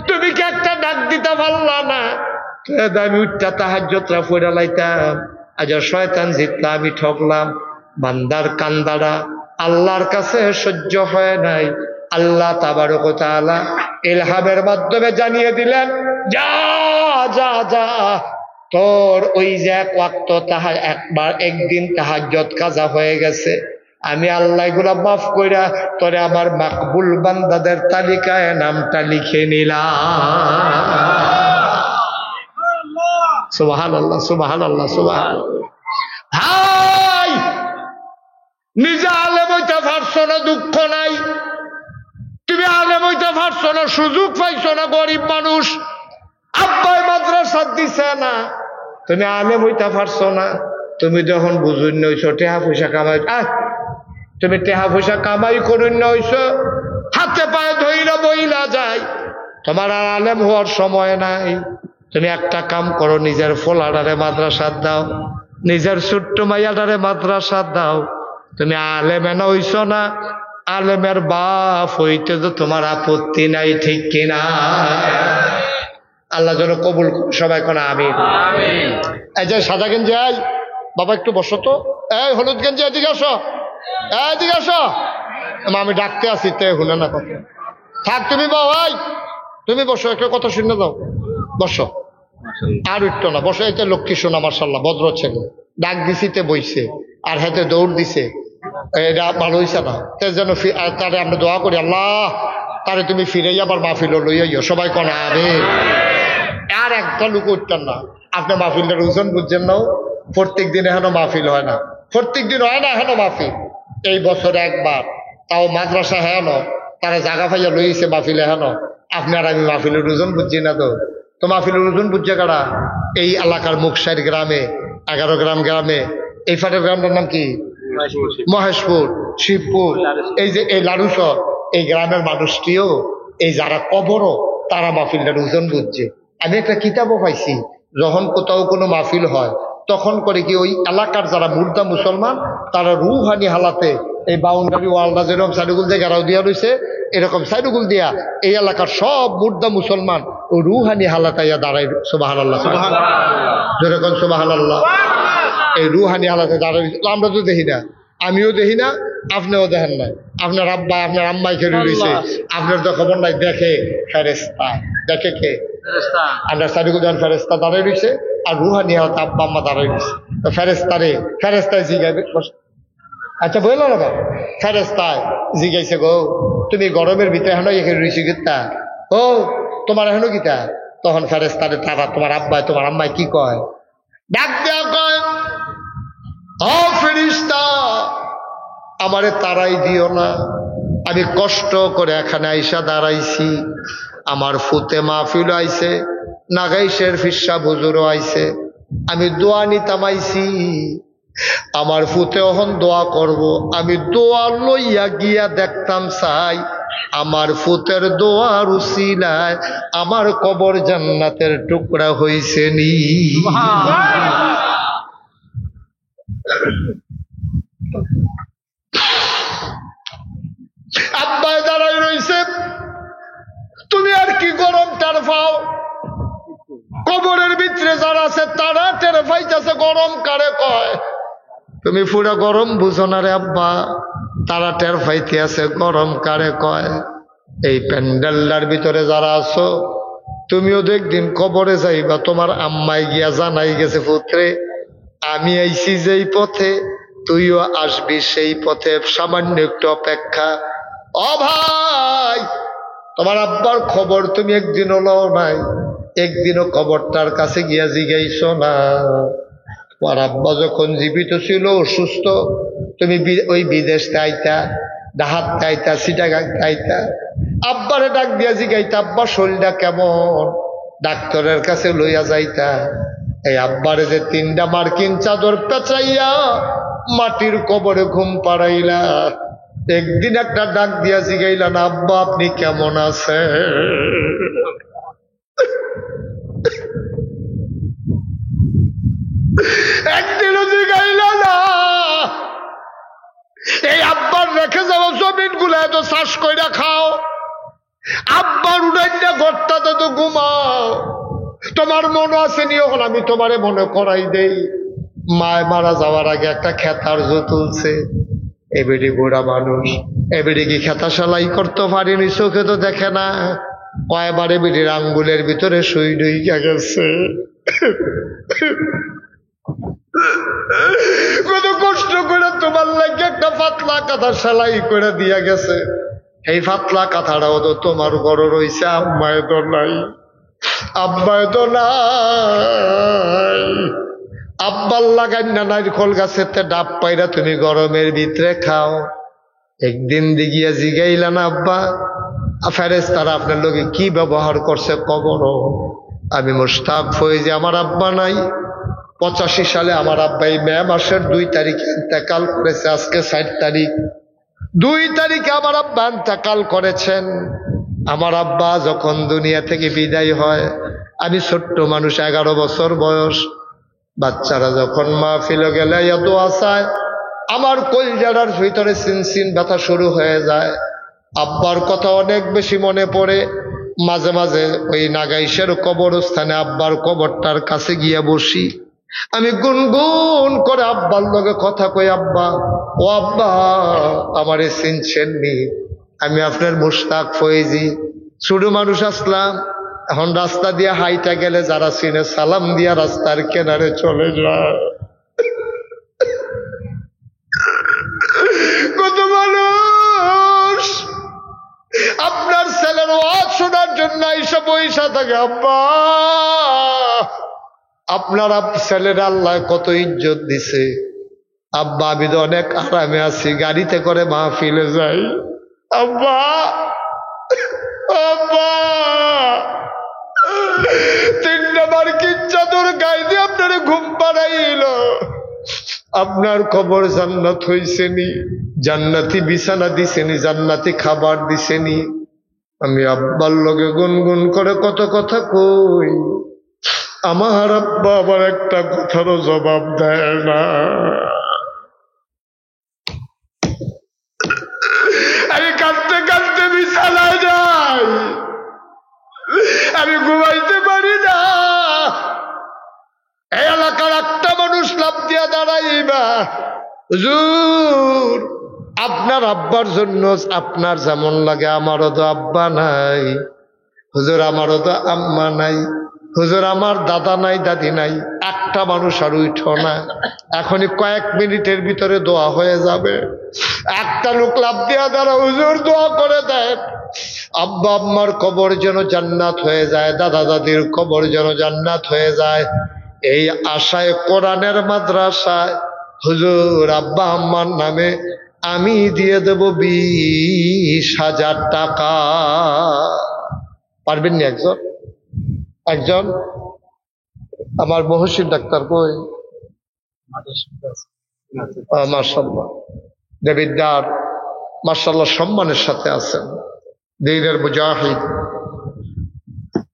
A: তুমি কি একটা ডাক দিতে পারলা না? আমি উঠটা তাহাজ্জুদরা পড়া লাইতাম, আজ শয়তান জিতলা, আমি ঠকলাম। বান্দার কান্দারা আল্লাহর কাছে সহ্য হয় নাই। আল্লাহ তাবারক ওয়া তাআলা ইলহামের মাধ্যমে জানিয়ে দিলেন, যা যা যা, তোর ওই যে এক ওয়াক্ত একদিন তাহাজ্জুদ কাজা হয়ে গেছে, আমি আল্লাহ এগুলা মাফ কইরা তোরে আমার মাকবুল বান্দাদের তালিকায় নামটা লিখে নিলাম। সুবহানাল্লাহ, সুবহানাল্লাহ, সুবহানাল্লাহ। হাই, নিজে আলেম হইতে পারছো না, দুঃখ নাই। তুমি আলেম হইতে পারছো না, সুযোগ পাইছো না, গরিব মানুষ, আব্বাই মাদ্রাসা দিছে না, তুমি আলেম হইতে পারছো না। তুমি যখন বুঝুন হইছো, টেহা পয়সা কামাই, তুমি টেহা পয়সা কামাই করুন হইছো, হাতে পায়ে ধইলা বইলা যায়, তোমার আর আলেম হওয়ার সময় নাই। তুমি একটা কাম করো, নিজের ফোলাডারে মাদ্রাসা দাও, নিজের ছোট্ট মাইয়াডারে মাদ্রাসা দাও। তুমি আলেম এনে হইছ না, আলেমের বাপ হইতে তো তোমার আপত্তি নাই, ঠিক কিনা? আল্লাহ যেন কবুল, সবাই কোন আমিন। এই যে সাদা গেঞ্জি, আই বাবা একটু বসো তো, এই হলুদ গেঞ্জি এদিকে আসো, এদিকে আসো। আমি ডাকতে আসি, তে শুনে না কথা, থাক তুমি বাবাই, তুমি বসো, একটু কথা শুনে দাও, বসো। আর উঠতো না, বসো। এতে লক্ষ্মী শোনা, মার্শাল্লাহ, ভদ্র ছেলে। ডাক দিছিতে বইছে, আর হাতে দৌড় দিছে, এটা ভালো হইছে না। যেন তারে আমরা দোয়া করি, আল্লাহ তারে তুমি ফিরে আবার মাহফিল লইয়াইও, সবাই কোন আমিন। আর একটা লোক উঠতেন না, আপনি মাহফিলটার ওজন বুঝছেন না। প্রত্যেক দিন এখনো মাহফিল হয় না, প্রত্যেক দিন হয় না এখনো মাহফিল। এই বছরে একবার, তাও মাদ্রাসা হেন, তারা জাগা ফাইয়া লইছে মাহফিল হেন। আপনার আমি মাহফিলের ওজন বুঝছি না, তো মাহফিলের ওজন বুঝছে কারা? এই এলাকার মুকসাইর গ্রামে, 11 গ্রাম গ্রামে, এই ফাটের গ্রামটার নাম কি? মহেশপুর, শিবপুর, এই যে এই লাড়ুসর, এই গ্রামের মানুষটিও, এই যারা কবরও, তারা মাহফিলটার ওজন বুঝছে। আমি একটা কিতাবও পাইছি, যখন কোথাও কোনো মাহফিল হয়, তখন করে কি ওই এলাকার যারা মুর্দা মুসলমান, তারা রুহানি হালাতে এই বাউন্ডারি ওয়ালটা যেরকম সাইডুগুল দিয়ে ঘেরাও দিয়া রয়েছে, এরকম সাইডুগুল দিয়া এই এলাকার সব মুর্দা মুসলমান ও রুহানি হালাতাইয়া দাঁড়াই। সুবহানাল্লাহ, যেরকম সুবহানাল্লাহ, এই রুহানি হালাতে দাঁড়াই। আমরা তো দেখি না, আমিও দেখি না, আপনিও দেখেন না। আপনার আব্বা, আপনার আম্মাই খেলে রয়েছে, আপনার তো খবর নাই। দেখে ফেরেস্তা, দেখে কে? আমরা সাইডুগুল যখন ফেরেস্তা দাঁড়াই রয়েছে, আর রুহানি হালাতে আব্বা আম্মা দাঁড়াই রয়েছে। তো ফেরেস্তায় জিগাইবে। আচ্ছা বললো না, ফেরেস্তায় জিগাইছে, গো তুমি গরমের ভিতরে এখনো এখানে রয়েছি গীতা, ও তোমার এখনো গীতা? তখন ফেরেস্তারে তারা, তোমার আব্বাই তোমার আম্মাই কি কয়? ডাক দেয়া কয়, ও ফেরেশতা, আমারে তারাই দিও না, আমি কষ্ট করে এখানে আইসা দাঁড়াইছি। আমার ফুতে মাহফিল আইছে, নাগাইশের ফিসা হুজুরও আইছে, আমি দোয়া নিতাম আইছি। আমার ফুতে ওহন দোয়া করব, আমি দোয়া লইয়া গিয়া দেখতাম চাই, আমার ফুতের দোয়ার উসিলায় আমার কবর জান্নাতের টুকরা হইছে নি। আব্বাই দাঁড়াই রইছে, তুমি আর কি গরম টের পাও? কবরের ভিতরে যারা আছে তারা টের পাইতেছে গরম কারে কয়। তুমি পুরো গরম বুঝো না রে আব্বা, তারা টের পাইতে আছে গরম কারে কয়। এই প্যান্ডেলটার ভিতরে যারা আছো, তুমিও তো একদিন কবরে যাইবা, তোমার আম্মাই গিয়া জানাই গেছে, পুত্রে আমি আইছি যেই পথে, তুইও আসবি সেই পথে, সামান্য একটু অপেক্ষা। ও ভাই, তোমার আব্বার খবর তুমি একদিনও লও নাই, একদিনও কবরটার কাছে গিয়া জিগাইছ না। তোমার আব্বা যখন জীবিত ছিল, অসুস্থ, তুমি ওই বিদেশ আইতা, ডাহাত আইতা, চিটাগাং আইতা, আব্বারে ডাক দিয়া জিগাইতা, আব্বা শরীরটা কেমন, ডাক্তারের কাছে লইয়া যাইতা। এই আব্বারে যে 3টা মার্কিন চাদর পেঁচাইয়া মাটির কবরে ঘুম পাড়াইলা, একদিন একটা ডাক দিয়া জিগাইলা না, আব্বা আপনি কেমন আছেন? একদিনও জিগাইলা না। এই আব্বার রেখে যাওয়া জমিন গুলা এত চাষ কইরা খাও, আব্বার উড়াইয়া ঘরটাতে তো ঘুমাও, তোমার মনে আছে নি? এখন আমি তোমারে মনে করাই দেই, মায় মারা যাওয়ার আগে একটা খেতার জো তুলছে। এবেডি বুড়া মানুষ, এবেডি কি খেতা সেলাই করতে পারিনি, চোখে তো দেখে না। কয়বার এবেডির আঙ্গুলের ভিতরে সুই ঢুইকা গেছে। কত কষ্ট করে তোমার লাগে একটা পাতলা কাঁথা সেলাই করে দিয়া গেছে। এই পাতলা কাঁথাটাও তো তোমার বড় রয়েছে, আম্মায় তো নাই, আব্বায় তো নাই। আব্বার লাগাই না নারকল গাছেতে ডাব পাইরা তুমি গরমের ভিতরে খাও। একদিন দিগিয়া জিগাইলা না আব্বা ফেরেশতারা আপনার লোকে কি ব্যবহার করছে কবর? আমি মুশতাক ফয়েজি, আমার আব্বা নাই। 85 সালে আমার আব্বা এই মে মাসের 2 তারিখে ইন্তেকাল করেছে। আজকে 4 তারিখ, 2 তারিখে আমার আব্বা ইন্তেকাল করেছেন। আমার আব্বা যখন দুনিয়া থেকে বিদায় হয়, আমি ছোট্ট মানুষ, 11 বছর বয়স। বাচ্চারা যখন মাহফিলে গেলে এত আশায় আমার কলজাটার ভিতরে সিনসিন ব্যথা শুরু হয়ে যায়। আব্বার কথা অনেক বেশি মনে পড়ে। মাঝে মাঝে ওই নাগাইশের কবরস্থানে আব্বার কবরটার কাছে গিয়ে বসি। আমি গুনগুন করে আব্বার লগে কথা কই, আব্বা ও আব্বা আমারে চিনছেন নি? আমি আপনার মুশতাক ফয়েজি, ছোট মানুষ আসলাম। এখন রাস্তা দিয়ে হাইটা গেলে যারা চিনে সালাম দিয়া রাস্তার কেনারে চলে যায়। কত মানুষ আপনার ছেলের ওয়াজ শোনার জন্য এসে বইসা থাকে। আব্বা আপনার ছেলের আল্লাহ কত ইজ্জত দিছে। আব্বা আমি তো অনেক আরামে আছি, গাড়িতে করে মাহফিলে যাই। আব্বা আব্বা 3 নাম্বার কি চাদর গায়ে দিয়ে আপনারে ঘুম পাড়াইল। আপনার খবর জান্নাত হইছেনি, জান্নাতি বিছানা দিছেনি, জান্নাতি খাবার দিছেনি। আমি আব্বার লগে গুনগুন করে কত কথা কই। আমার আব্বা আবার একটা কথারও জবাব দেয় না। আমি কাঁদতে কাঁদতে বিছানায় যাই, আমি ঘুমাইতে পারি না। এই এলাকার একটা মানুষ লাফ দিয়া দাঁড়াইবা, হুজুর আপনার আব্বার জন্য আপনার যেমন লাগে আমারও তো আব্বা নাই, হুজুর আমারও তো আম্মা নাই, হুজুর আমার দাদা নাই দাদি নাই। একটা মানুষ আর উঠো না, এখনই কয়েক মিনিটের ভিতরে দোয়া হয়ে যাবে। একটা লোক লাফ দিয়া দাঁড়া, হুজুর দোয়া করে দেন আব্বা আম্মার কবর যেন জান্নাত হয়ে যায়, দাদা দাদির কবর যেন জান্নাত হয়ে যায়। এই আশায় কোরআনের মাদ্রাসায় হুজুর আব্বা আম্মার নামে আমি দিয়ে দেব 20,000 টাকা। পারবেন নি একজন? একজন আমার মহসিন ডাক্তার কই? মাশাআল্লাহ, দেবিদ্দার মাশাআল্লাহ সম্মানের সাথে আছেন, দ্বীনের মুজাহিদ,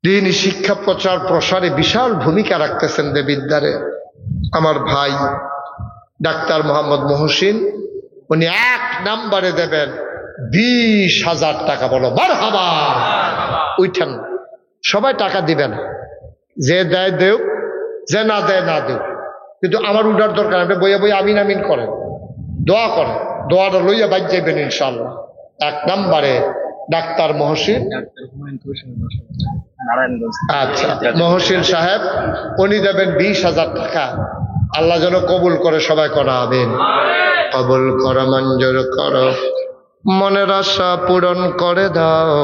A: দ্বীনি শিক্ষা প্রচার প্রসারে বিশাল ভূমিকা রাখতেছেন দেবিদ্দারে। আমার ভাই ডাক্তার মোহাম্মদ মহসিন, উনি 1 নম্বরে দেবেন 20,000 টাকা। বলো মারহাবা। উঠেন, সবাই টাকা দিবেন, যে দেয় দেও, যে না দেয় না দেও, কিন্তু আমার উঠার দরকার। আপনি বইয়া বইয়া আমিন আমিন করেন, দোয়া করেন, দোয়াটা লইয়া বাইক যাইবেন ইনশাল্লাহ। 1 নম্বরে ডাক্তার মহসিন, আচ্ছা মহসিন সাহেব, উনি দেবেন 20,000 টাকা। আল্লাহ যেন কবুল করে, সবাই করাবেন। কবুল করো, মঞ্জুর করো, মনের আশা পূরণ করে দাও,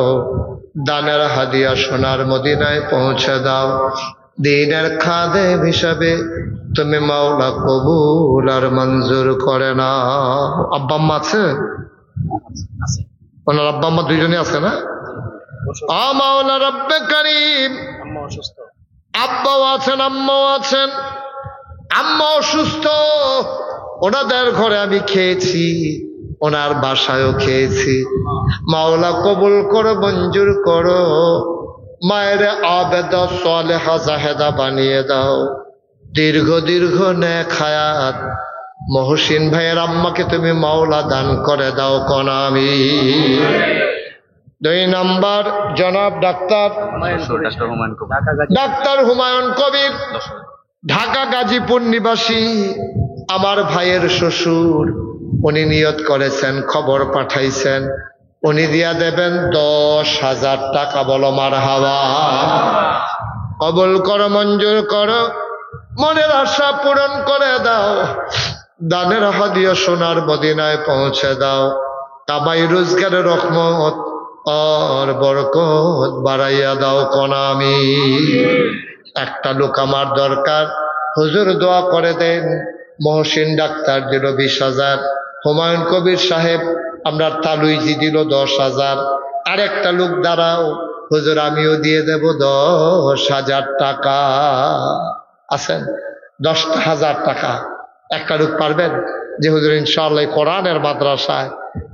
A: দানের হাদিয়া সোনার মদিনায় পৌঁছে দাও। দ্বীনের খাদেম হিসাবে তুমি মাওলা কবুল আর মঞ্জুর করে না। আব্বা আম্মা আছে? ওনার আব্বা আম্মা 2জনই আছে না? মাওলা রব্বে কারীম, আব্বাও আছেন আম্মাও আছেন। আম্মা অসুস্থ, ওনাদের ঘরে আমি খেয়েছি, ওনার বাসায়ও খেয়েছি। মাওলা কবুল করো, মঞ্জুর করো, মায়ের আবেদা সালেহা জাহেদা বানিয়ে দাও। দীর্ঘ দীর্ঘ নেক হায়াত মহসিন ভাইয়ের আম্মাকে তুমি মাওলা দান করে দাও। কোন আমিন। 2 নম্বর জনাব ডাক্তার হুমায়ুন কবির, ঢাকা গাজীপুর নিবাসী, আমার ভাইয়ের শ্বশুর। উনি নিয়ত করেছেন, খবর পাঠাইছেন, উনি দিয়া দেবেন 10,000 টাকা। বলো মারহাবা। কবুল করো, মঞ্জুর করো, মনের আশা পূরণ করে দাও। দানের হাদিয়া সোনার মদিনায় পৌঁছে দাও। কামাই রোজগারের রহমত আর বরকত বাড়াইয়া দাও কোন আমি। একটা লোক আমার দরকার, হুজুর দোয়া করে দেন। মহসিন ডাক্তার দিল 20,000, হুমায়ুন কবির সাহেব আমরা তালুইজি দিল 10,000। আরেকটা লোক দাঁড়াও, হুজুর আমিও দিয়ে দেব 10,000 টাকা। আছেন 10,000 টাকা। একটা লোক পারবেন যে হুজুর ইনশাআল্লাহ কোরআনের মাদ্রাসায়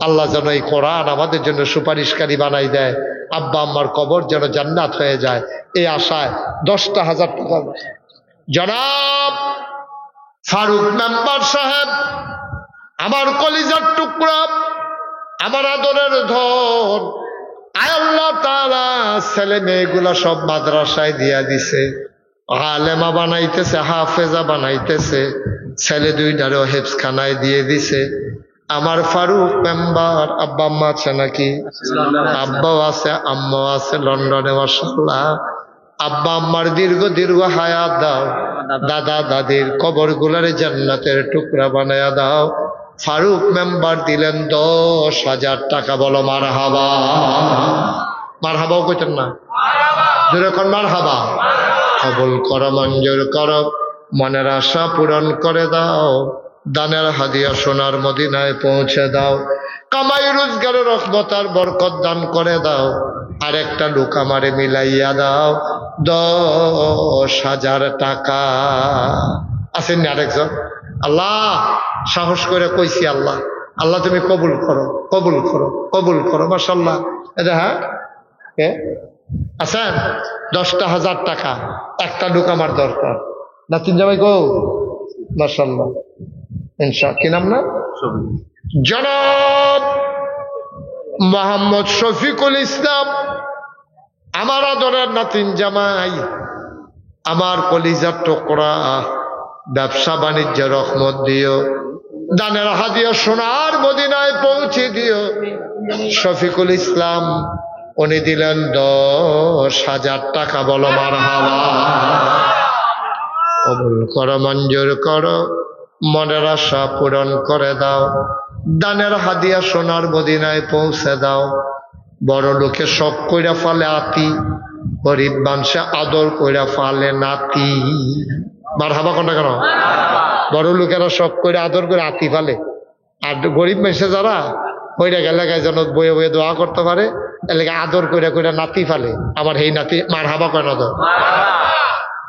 A: আল্লাহ যেন এই কোরআন আমাদের জন্য সুপারিশকারী বানাই দেয়, আব্বা আম্মার কবর যেন জান্নাত হয়ে যায়, এই আশায় 10,000 টাকা। জনাব ফারুক মেম্বার সাহেব, আমার কলিজার টুকরা, আমার আদরের ধন, আয় আল্লাহ তাআলা ছেলে মেয়েগুলা সব মাদ্রাসায় দিয়া দিছে, আলেমা বানাইতেছে, হাফেজা বানাইতেছে, ছেলে 2টারও হেফজখানায় দিয়ে দিছে। আমার ফারুক মেম্বার আব্বা আম্মা আছে নাকি? আব্বাও আছে, আম্মাও আছে লন্ডনে, মাশাআল্লাহ। আব্বা আম্মার দীর্ঘ হায়াত দাও, দাদা দাদির কবর গুলারে জান্নাতের টুকরা বানায়া দাও। ফারুক মেম্বার দিলেন 10,000 টাকা। বলো মারহাবা। মারহাবাও কইতেন না? জোরে কোন মারহাবা। কবুল করো, মঞ্জুর করো, মনের আশা পূরণ করে দাও। দানের হাদিয়া সোনার মদিনায় পৌঁছে দাও। কামাই রোজগারের রহমত আর বরকত দান করে দাও। আরেকটা লোক আমারে মিলাইয়া দাও 10,000 টাকা। আছেন না আরেকজন? আল্লাহ সাহস করে কইছি, আল্লাহ আল্লাহ তুমি কবুল করো, কবুল করো, কবুল করো। মাশাআল্লাহ। এটা হ্যাঁ আছেন 10,000 টাকা। একটা লোক আমার দরকার। না তিন জামাই গো, মাশাআল্লাহ। কি নাম না? জনাব মোহাম্মদ শফিকুল ইসলাম, আমার আদরের নাতিন জামাই, আমার কলিজার টুকরা, ব্যবসা বাণিজ্য রহমত দিও, দানের হাদিয়া সোনার মদিনায় পৌঁছে দিও। শফিকুল ইসলাম উনি দিলেন 10,000 টাকা। বলো মারহাবা। কবুল করো, মঞ্জুর করো, মনের আশা পূরণ করে দাও। দানের হাদিয়া সোনার মদিনায় পৌঁছে দাও। বড় লোকে শখ কইরা ফালে আতি, গরিব মানুষে আদর কইরা ফালে নাতি। মারহাবা কোনটা কেন? বড় লোকেরা শখ করে আদর করে আতি ফালে, আর গরিব মানুষে যারা ওইটা গেলে যেন বয়ে বয়ে দোয়া করতে পারে, এলাকা আদর করে করে নাতি ফালে। আমার এই নাতি মারহাবা কেন তো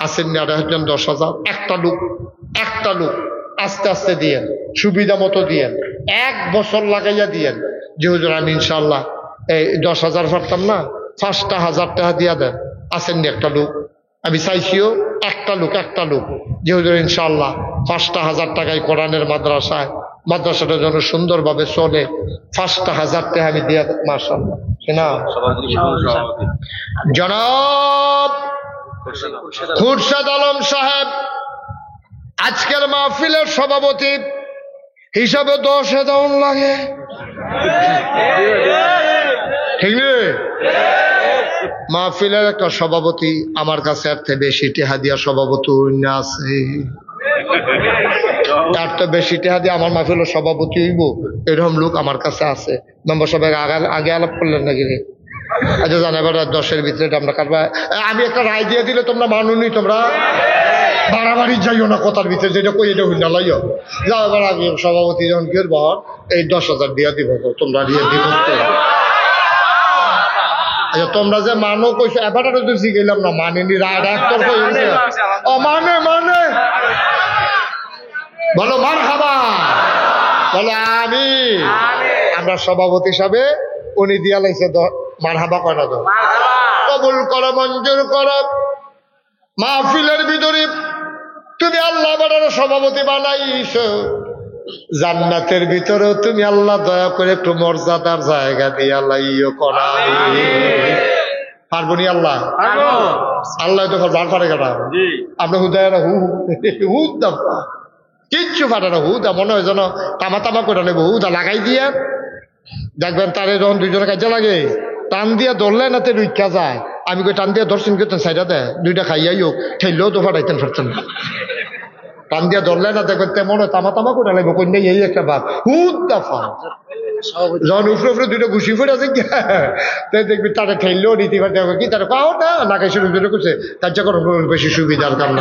A: আসেন না? 10,000। একটা লোক আস্তে আস্তে দিয়েন, সুবিধা মতো দিয়েন, 1 বছর লাগাইয়া দিয়েন যে হুজুর আমি ইনশাল্লাহ এই 10,000 পারতাম না, 5,000 টাকা দিয়া দেন। আসেন না একটা লোক? আমি চাইছিও একটা লোক যে হুজুর ইনশাল্লাহ 5,000 টাকায় কোরআনের মাদ্রাসাটা যেন সুন্দরভাবে চলে, 5,000 টাকা আমি দিয়া। মাশাআল্লাহ। না জনাব খুরশেদ আলম সাহেব আজকের মাহফিলের সভাপতি হিসাবে 10,000 লাগে, ঠিক নেই? মাহফিলের একটা সভাপতি আমার কাছে এর থেকে বেশি টেহা দিয়া সভাপতি আছে, তার তো বেশি টেহা দিয়ে আমার মাহফিলের সভাপতি হইব এরকম লোক আমার কাছে আছে। মেম্বার সাহেব আগে আলাপ করলেন নাকি রে? আচ্ছা জানা এবার 10-এর ভিতরে আমরা কাটবা। আমি একটা রায় দিয়ে দিলে তোমরা মানুনি, তোমরা বাড়াবাড়ি যাইও না কথার ভিতরে, যেটা কই এটা হইনা লাইও যাও। এবার আগে সভাপতি যখন কি এই 10,000 দিয়া দিব, তোমরা দিয়ে দিব। আচ্ছা তোমরা যে মানো কইছো এবারটা তো শিখাইলাম না, মানেনি রায় ডাক্তার কইছে মানে বলো মারহাবা, বলো আমিন। আমরা সভাপতি হিসাবে উনি দিয়া লাইছে মারহাবা কয় না তো? কবুল করো, মঞ্জুর করো। মাহফিলের ভিতরে তুমি আল্লাহ বাড়ার সভাপতি বানাইছো, জান্নাতের ভিতরেও তুমি আল্লাহ দয়া করে একটু মর্যাদার জায়গা দিয়ে আল্লাহ ইয়ে করা পারবো নি আল্লাহ আল্লাহ তো বার পারে কাটা আমরা হুদায় হু হুদা কিচ্ছু পারে না হুদা মনে হয় যেন তামা তামা করে নেবো হুদা লাগাই দিয়া দেখবেন তারে যখন দুইজনে কাজে লাগে টান দিয়া ধরলে না তে রুইকা যায় আমি কই টান দিয়া ধরছেন করতেন সাইডা দেয় দুইটা খাইয়াই হোক ঠেললেও তো ফাটাইতেন পারতেন না টান দিয়া ধরলে না দেখবেন তেমন হয় তামা তামা করে লাগবো কন্যা এই একটা ভাব হুদা ফা যখন উপরে উপরে দুইটা ঘুষি ফুটে আছে তাই দেখবি তারা ঠেললেও নীতি কি তারা পাও না না খাই শুরু করে করছে তার যখন বেশি সুবিধার কারণ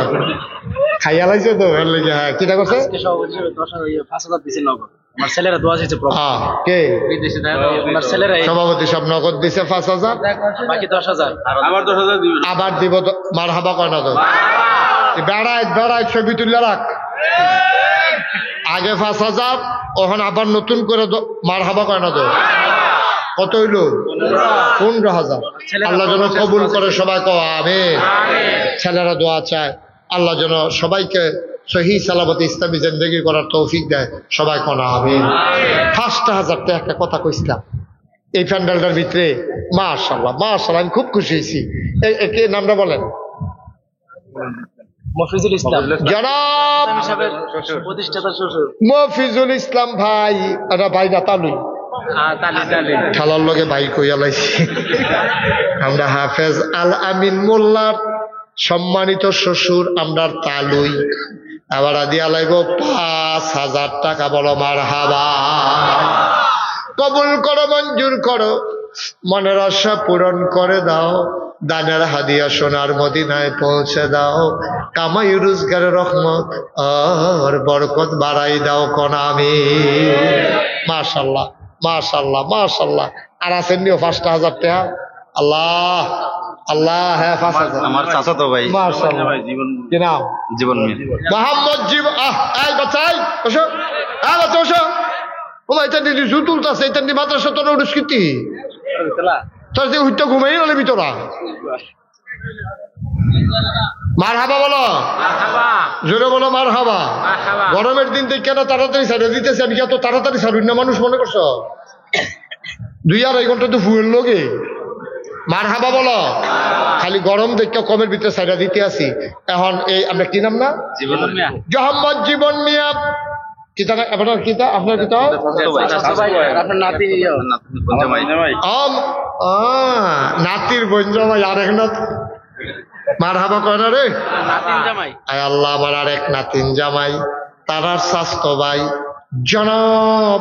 A: খাইয়া লাগছে তো হ্যাঁ কিটা করছে সভাপতি সব নগদ দিছে 5,000 আবার দিব মার হাবা কয় না তো বেড়ায় ছবি তুললে রাখ আগে 5,000 ওখানে আবার নতুন করে মার হাবা কয় না তো কত হইল 15,000 আল্লাহ যেন কবুল করে সবাই কও আমিন ছেলেরা দোয়া চায় আল্লাহ যেন সবাইকে সহি সালামতে ইসলামী জিন্দেগি করার তৌফিক দেয় সবাই কোন আমিন 5,000 টাকা একটা কথা কইছিলাম এই প্যান্ডেলটার ভিতরে মাশাআল্লাহ মাশাআল্লাহ আমি খুব খুশি হয়েছি কে নামটা বলেন
B: মফিজুল ইসলাম
A: জনাব
B: প্রতিষ্ঠাতা শ্বশুর
A: মফিজুল ইসলাম ভাই এটা ভাই না তালুই খেলার লগে ভাই কইয়া লাইছি আমরা হাফেজ আল আমিন মোল্লার সম্মানিত শ্বশুর আমরা তালুই আবার দিয়া লাগব 5,000 টাকা বলো মার হাবা কবুল করো মঞ্জুর করো মনের আশা পূরণ করে দাও দানের হাদিয়া সোনার মদিনায় পৌঁছে দাও কামাই রোজগারের রহমত আর বরকত বাড়াই দাও কোন আমি মাশাআল্লাহ মাশাআল্লাহ মাশাআল্লাহ আর আছেন নিও 5,000 টাকা আল্লাহ আল্লাহ হ্যাঁ 5,000
C: আমার চাচা তো ভাই
A: মাশাআল্লাহ কি নাম
C: জীবন
A: মোহাম্মদ জীবন এই বাচ্চাই বসো বাচ্চা বসো ও এটা দিদি জুতুল আছে এটা দি মাদ্রাসা তোর উড়স্কৃতি তোর যে হুইটা ঘুমাই গেলে ভিতরা মার হাবা বলো জোরে বলো মার হাবা গরমের দিন থেকে কেন তাড়াতাড়ি ছাড়িয়ে দিতেছে আমি এত তাড়াতাড়ি ছাড়ুন না মানুষ মনে করছো 2-2.5 ঘন্টা তো ফুয়ের লোকে মার হাবা বলো খালি গরম দেখে কমের ভিতরে সাইডা দিতে আসি এখন এই আমরা কি নাম না মোহাম্মদ জীবন মিয়া কিতা আপনার কিতা আপনার কিতা
B: আপনার নাতি
A: নাতির বোন জামাই আরেক নাত মার হাবা কয় না রে আয় আল্লাহ আমার আরেক নাতিন জামাই তারার স্বাস্থ্য ভাই জনাব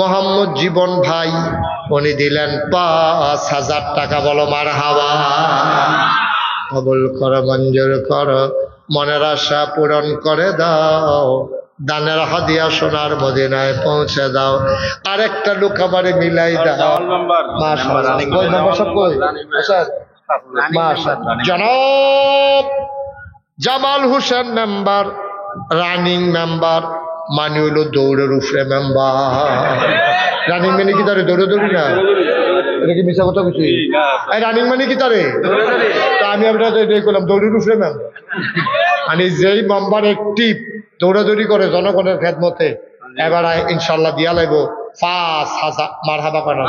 A: মোহাম্মদ জীবন ভাই উনি দিলেন 5,000 টাকা বলো মার হাবা কবুল করো মঞ্জুর করো মনের আশা পূরণ করে দাও দানের হাদিয়া সোনার মদিনায় পৌঁছে দাও আরেকটা লোক আমারে মিলাই দাও জনাব Jamal Hossain member running member মানে হইল দৌড়ের উপরে মেম্বার রানিং মানে কি তারে দৌড়ে দৌড়ি না এটা কি মিশা কথা কিছু রানিং মানে কি তারে আমি আপনার করলাম দৌড়ের উপরে মেম্বার মানে যেই মেম্বার একটিভ দৌড়াদৌড়ি করে জনগণের খেদমতে এবার ইনশাল্লাহ দিয়া লাগব 5,000 মার হাবা করা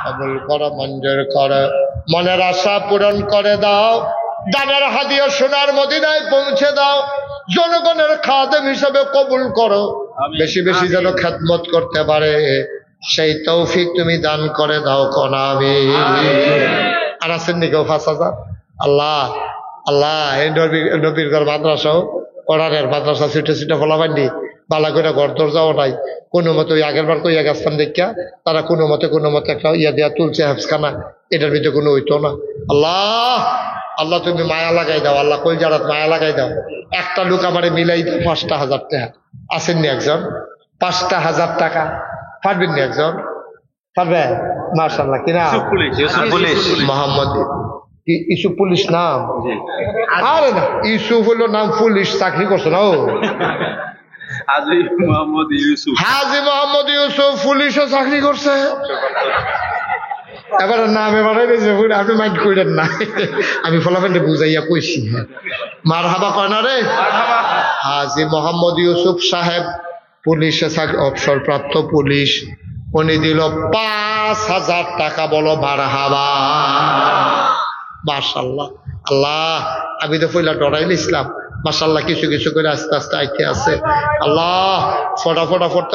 A: কবুল করো মঞ্জুর করো মনের আশা পূরণ করে দাও দানের হাদিয়া সোনার মদিনায় পৌঁছে দাও জনগণের খাদেম হিসাবে কবুল করো বেশি বেশি যেন খেদমত করতে পারে সেই তৌফিক তুমি দান করে দাও কোন আমি আর আছেন নাকি 5,000 আল্লাহ আল্লাহ এই নবীর ঘর মাদ্রাসাও কোরআনের মাদ্রাসা সিটে সিটে ফলা পাইনি বালা করে ঘর দরজাও নাই কোনো মতে ওই আগের বার কইয়া গেছতাম দেখিয়া তারা কোনো মতে একটা ইয়া দিয়া তুলছে হেফসখানা এটার ভিতরে কোনো হইতো না আল্লাহ আল্লাহ তুমি মায়া লাগাই দাও আল্লাহ কই জারাত মায়া লাগাই দাও একটা লোক আমারে মিলাই দাও 5,000 টাকা আসেননি একজন 5,000 টাকা পারবেন নি একজন পারবে মাশাআল্লাহ কিনা মোহাম্মদ ইসুফ পুলিশ নাম আরে না ইসুফ হলো নাম পুলিশ চাকরি করছো না ও হাজি মোহাম্মদ ইউসুফ পুলিশও চাকরি করছে এবার নাম এবার আপনি মাইন্ড করেন না আমি ফলাফেন্ডে বুঝাইয়া কইছি মার হাবা কয় না রে হাজি মোহাম্মদ ইউসুফ সাহেব পুলিশে অবসরপ্রাপ্ত পুলিশ, উনি দিল 5,000 টাকা। বলো মারহাবা। মাশাআল্লাহ। আল্লাহ, আমি তো পয়লা ডরাইল ইসলাম, মাশাআল্লাহ কিছু কিছু করে আস্তে আস্তে আইতে আছে। আল্লাহ, ফটা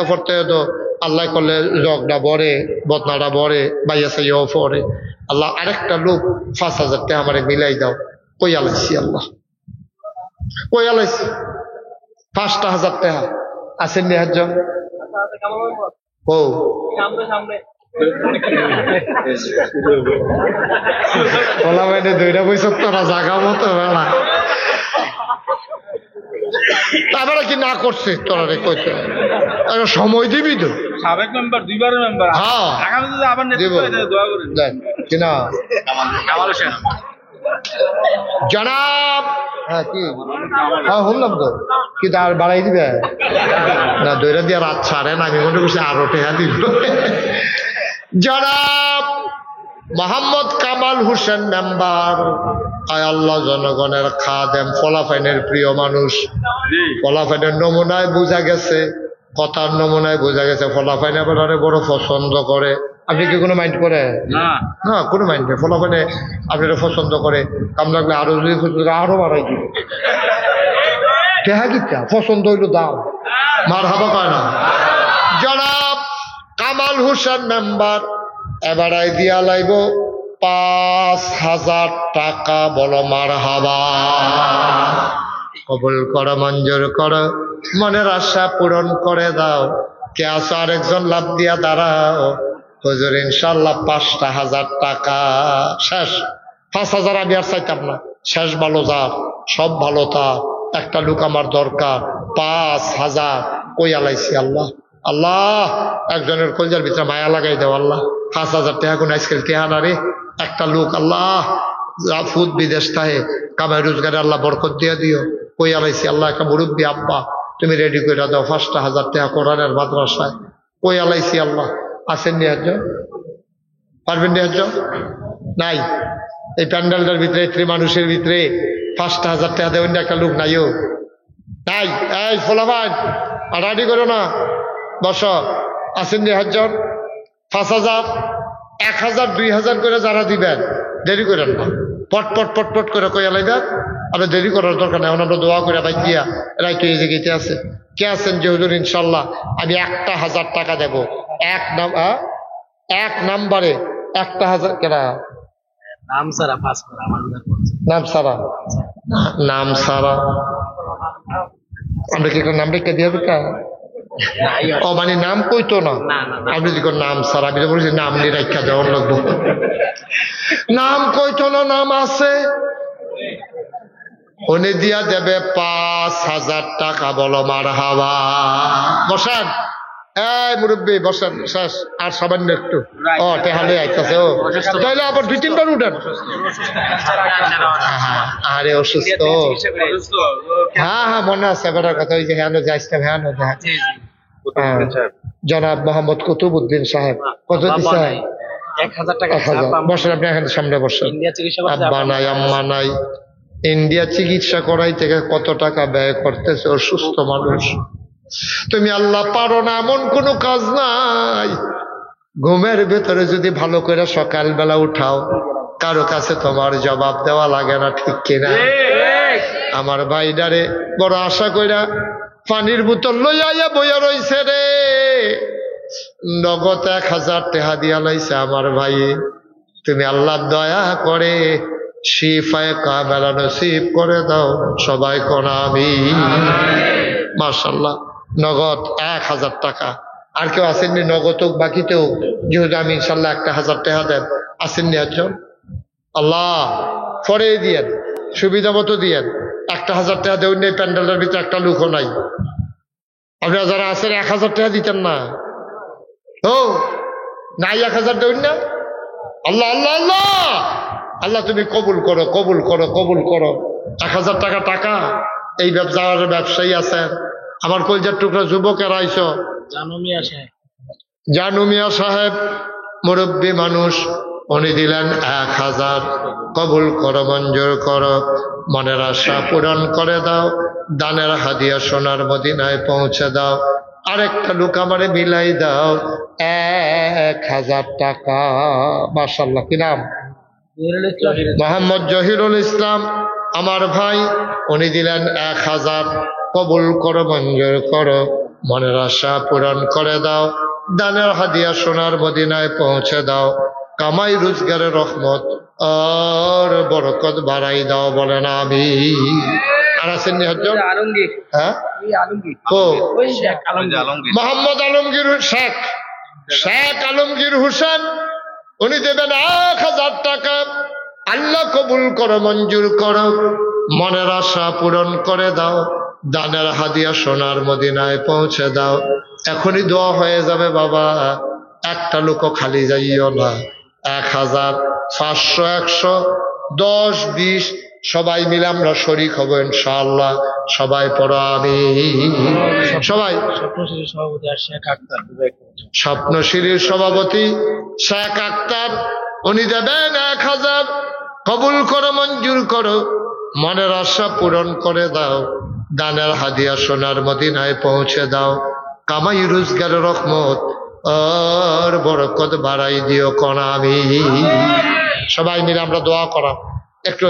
A: ফটতে তো আল্লাহ করলে জগটা বড়ে, বদনাটা বড়ে, বাইয়া সাইয়াও পড়ে। আল্লাহ, আরেকটা লোক 5,000 টাকা আমারে মিলাই দাও। কই আলাইছি আল্লাহ, কই আলাইছি 5,000 টাকা আছেন নি একজন? ও বলা মানে 2টা বৈশাখ তোরা জাগা মতো বেড়া তারপরে কি না করছে তোরা রে কইতে সময় দিবি তো।
C: সাবেক মেম্বার, 2বারের মেম্বার।
A: হ্যাঁ
C: আগামীতে আবার
A: দিব
C: দোয়া করেন।
A: কিনা
C: কামাল হোসেন
A: জনাব। হ্যাঁ কি, হ্যাঁ শুনলাম তো, কি তার বাড়াই দিবে না? 2টা দিয়ে রাত ছাড়ে না, আমি মনে করছি আরো টেহা দিব। জনাব মোহাম্মদ কামাল হোসেন মেম্বার, আয় আল্লাহ জনগণের খাদেম, ফলাফাইনের প্রিয় মানুষ। ফলাফাইনের নমুনায় বোঝা গেছে, কথার নমুনায় বোঝা গেছে ফলাফাইন আবার বড় পছন্দ করে। আপনি কি কোনো মাইন্ড করে? না, কোনো মাইন্ড নেই। ফলাফাইনে আপনারা পছন্দ করে, কাম লাগলে আরো যদি আরো বাড়াই দিবে। কেহা কিতা পছন্দ হইল দাও, মার হাবা কয় না। জনাব কামাল হোসেন মেম্বার এবারে দিয়া লাইব 5,000 টাকা। বলো মার হাবা। কবুল করো, মঞ্জুর করো, মনের আশা পূরণ করে দাও। কে আসো আরেকজন লাভ দিয়া দাঁড়াও। হুজুর ইনশাল্লাহ 5,000 টাকা শেষ। 5,000 আমি আর চাইতাম না, শেষ ভালো যার, সব ভালো তার। একটা লোক আমার দরকার। 5,000 কই আলাইছি আল্লাহ। আল্লাহ, একজনের কলজার ভিতরে মায়া লাগাই দাও আল্লাহ। 5,000 টাকা কোন আজকাল টেহা না রে। একটা লোক আল্লাহ ফুদ বিদেশ থাকে, কামাই রোজগারে আল্লাহ বরকত দিয়ে দিও। কই আলাইছি আল্লাহ, একটা মুরব্বী আব্বা তুমি রেডি করে দাও 5,000 টাকা কোরআনের মাদ্রাসায়। কই আলাইছি আল্লাহ। আসেন নি একজন? পারবেন নি একজন? নাই। এই প্যান্ডেলটার ভিতরে, এত্রি মানুষের ভিতরে 5,000 টাকা দেবেন একটা লোক নাইও নাই। এই ফোলাভাই রেডি করো না, বস। আসেন নি একজন? 5,000, 1,000, 2,000 করে যারা দিবেন, দেরি করেন না, পট করে কই আলাইবেন। আর দেরি করার দরকার নেই, আমরা দোয়া করে ভাই দিয়া রাইতে এই জায়গাতে আছে। কে আছেন যে হুজুর ইনশাল্লাহ আমি 1,000 টাকা দেব। এক নাম্বারে 1,000 কেনা
B: নাম সারা পাস করা আমার
A: নাম সারা, নাম সারা আমরা কি নাম রেখে দিয়ে বেটা? ও মানে নাম কইতো না, আপনি যদি নাম সারা, আমি তো বলছি নাম নিয়ে রেখা দেওয়ার লাগবো। নাম কইতো না, নাম আছে। উনি দিয়া দেবে 5,000 টাকা। বলো মারহাবা। বসেন, এই মুরব্বী বসেন, শেষ আর সামান্য একটু। ও টেহালে আইতাছে। ও তাইলে আবার 2-3 বার উঠেন। আরে অসুস্থ? হ্যাঁ মনে আছে বেটার কথা। ওই যে হ্যাঁ যাইছিলাম, হ্যাঁ জনাব মোহাম্মদ কুতুবউদ্দিন সাহেব কত দিচ্ছে?
B: 1,000 টাকা।
A: বসেন আপনি এখানে সামনে বসেন। আব্বা নাই, আম্মা নাই, ইন্ডিয়া চিকিৎসা করাই থেকে কত টাকা ব্যয় করতেছে, অসুস্থ মানুষ। তুমি আল্লাহ পারো না এমন কোনো কাজ নাই। ঘুমের ভেতরে যদি ভালো করে সকালবেলা উঠাও, কারো কাছে তোমার জবাব দেওয়া লাগে না, ঠিক কিনা? আমার ভাইডারে বড় আশা কইরা পানির বোতল লইয়া বইয়া রইছে রে, নগদ 1,000 টাকা দিয়া লাইছে আমার ভাই। তুমি আল্লাহ দয়া করে শিফায়ে কামেলা নসিব করে দাও, সবাই কোন আমিন। মাশাআল্লাহ, নগদ 1,000 টাকা। আর কেউ আসেননি নগদ হোক বাকিতেও? যেহেতু আমি ইনশাল্লাহ 1,000 টাকা দেন, আসেননি একজন? আল্লাহ পরে দিয়েন, সুবিধা মতো দিয়েন। 1,000 টাকা দেউন নেই, প্যান্ডেলের ভিতরে একটা লুকও নাই। আপনারা যারা আছেন 1,000 টাকা দিতেন না? ও নাই, 1,000 দেউন না? আল্লাহ আল্লাহ আল্লাহ আল্লাহ, তুমি কবুল করো, কবুল করো, কবুল করো। 1,000 টাকা এই ব্যবসায়ী আছে। আমার কলজার টুকরা যুবকের আইস, জানু মিয়া সাহেব মুরব্বী মানুষ, উনি দিলেন 1,000। কবুল করো, মঞ্জুর করো, মনের আশা পূরণ করে দাও। দানের হাদিয়া সোনার মদিনায় পৌঁছে দাও। আরেকটা লোক আমারে মিলাই দাও 1000 টাকা। মাশাআল্লাহ, কি নাম? মোহাম্মদ জহিরুল ইসলাম আমার ভাই, উনি দিলেন 1000। কবুল করো, মঞ্জুর করো, মনের আশা পূরণ করে দাও, দানের হাদিয়া সোনার মদিনায় পৌঁছে দাও, কামাই রোজগারের রহমত আর বরকত বাড়াই দাও, বলেন আমিন। আর আছেন নিহজ্জন?
B: আলমগীর,
A: হ্যাঁ,
B: আলমগীর,
A: ও
B: ওই শেখ আলমগীর।
A: মোহাম্মদ আলমগীর শেখ, শেখ আলমগীর হোসেন, উনি দেবেন 1000 টাকা। আল্লাহ কবুল করো, মঞ্জুর করো, মনের আশা পূরণ করে দাও, দানের হাদিয়া সোনার মদিনায় পৌঁছে দাও। এখনই দোয়া হয়ে যাবে বাবা, একটা লোকও খালি যাইও না। 1000, 500, 100, 10, 20 সবাই মিলে আমরা শরীক হব ইনশাআল্লাহ। সবাই পড়ো আমিন। সবাই।
B: স্বপ্নশ্রী সভাপতি আর শেখ আক্তার,
A: স্বপ্নশিরির সভাপতি শেখ আক্তার, উনি দেবেন 1000। কবুল করো, মঞ্জুর করো, মনের আশা পূরণ করে দাও, দানের হাদিয়া সোনার মদিনায় পৌঁছে দাও, কামাই রোজগারের রহমত আর বরকত বাড়াই দিও কোন আমিন। সবাই মিলে আমরা দোয়া করা। একটু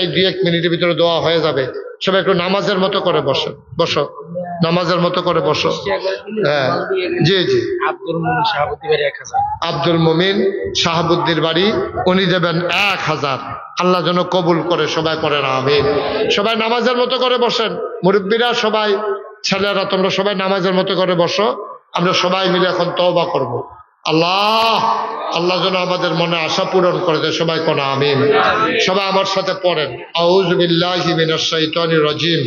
A: এই 2-1 মিনিটের ভিতরে দোয়া হয়ে যাবে। সবাই একটু নামাজের মতো করে বসো, বসো, নামাজের মতো করে বসো। হ্যাঁ, জি জি।
B: আব্দুল মুমিন সভাপতি বাড়ি 1000।
A: আব্দুল মুমিন শাহাবুদ্দির বাড়ি, উনি দেবেন 1000। আল্লাহ যেন কবুল করে, সবাই পড়েন আমিন। সবাই নামাজের মতো করে বসেন, মুরব্বীরা সবাই, ছেলেরা তোমরা সবাই নামাজের মতো করে বসো। আমরা সবাই মিলে এখন তওবা করব। আল্লাহ, আল্লাহ যেন আমাদের মনে আশা পূরণ করে দেয়, সবাই কোন আমিন। সবাই আমার সাথে পড়েন, আউযু বিল্লাহি মিনাশ শাইতানির রাজিম,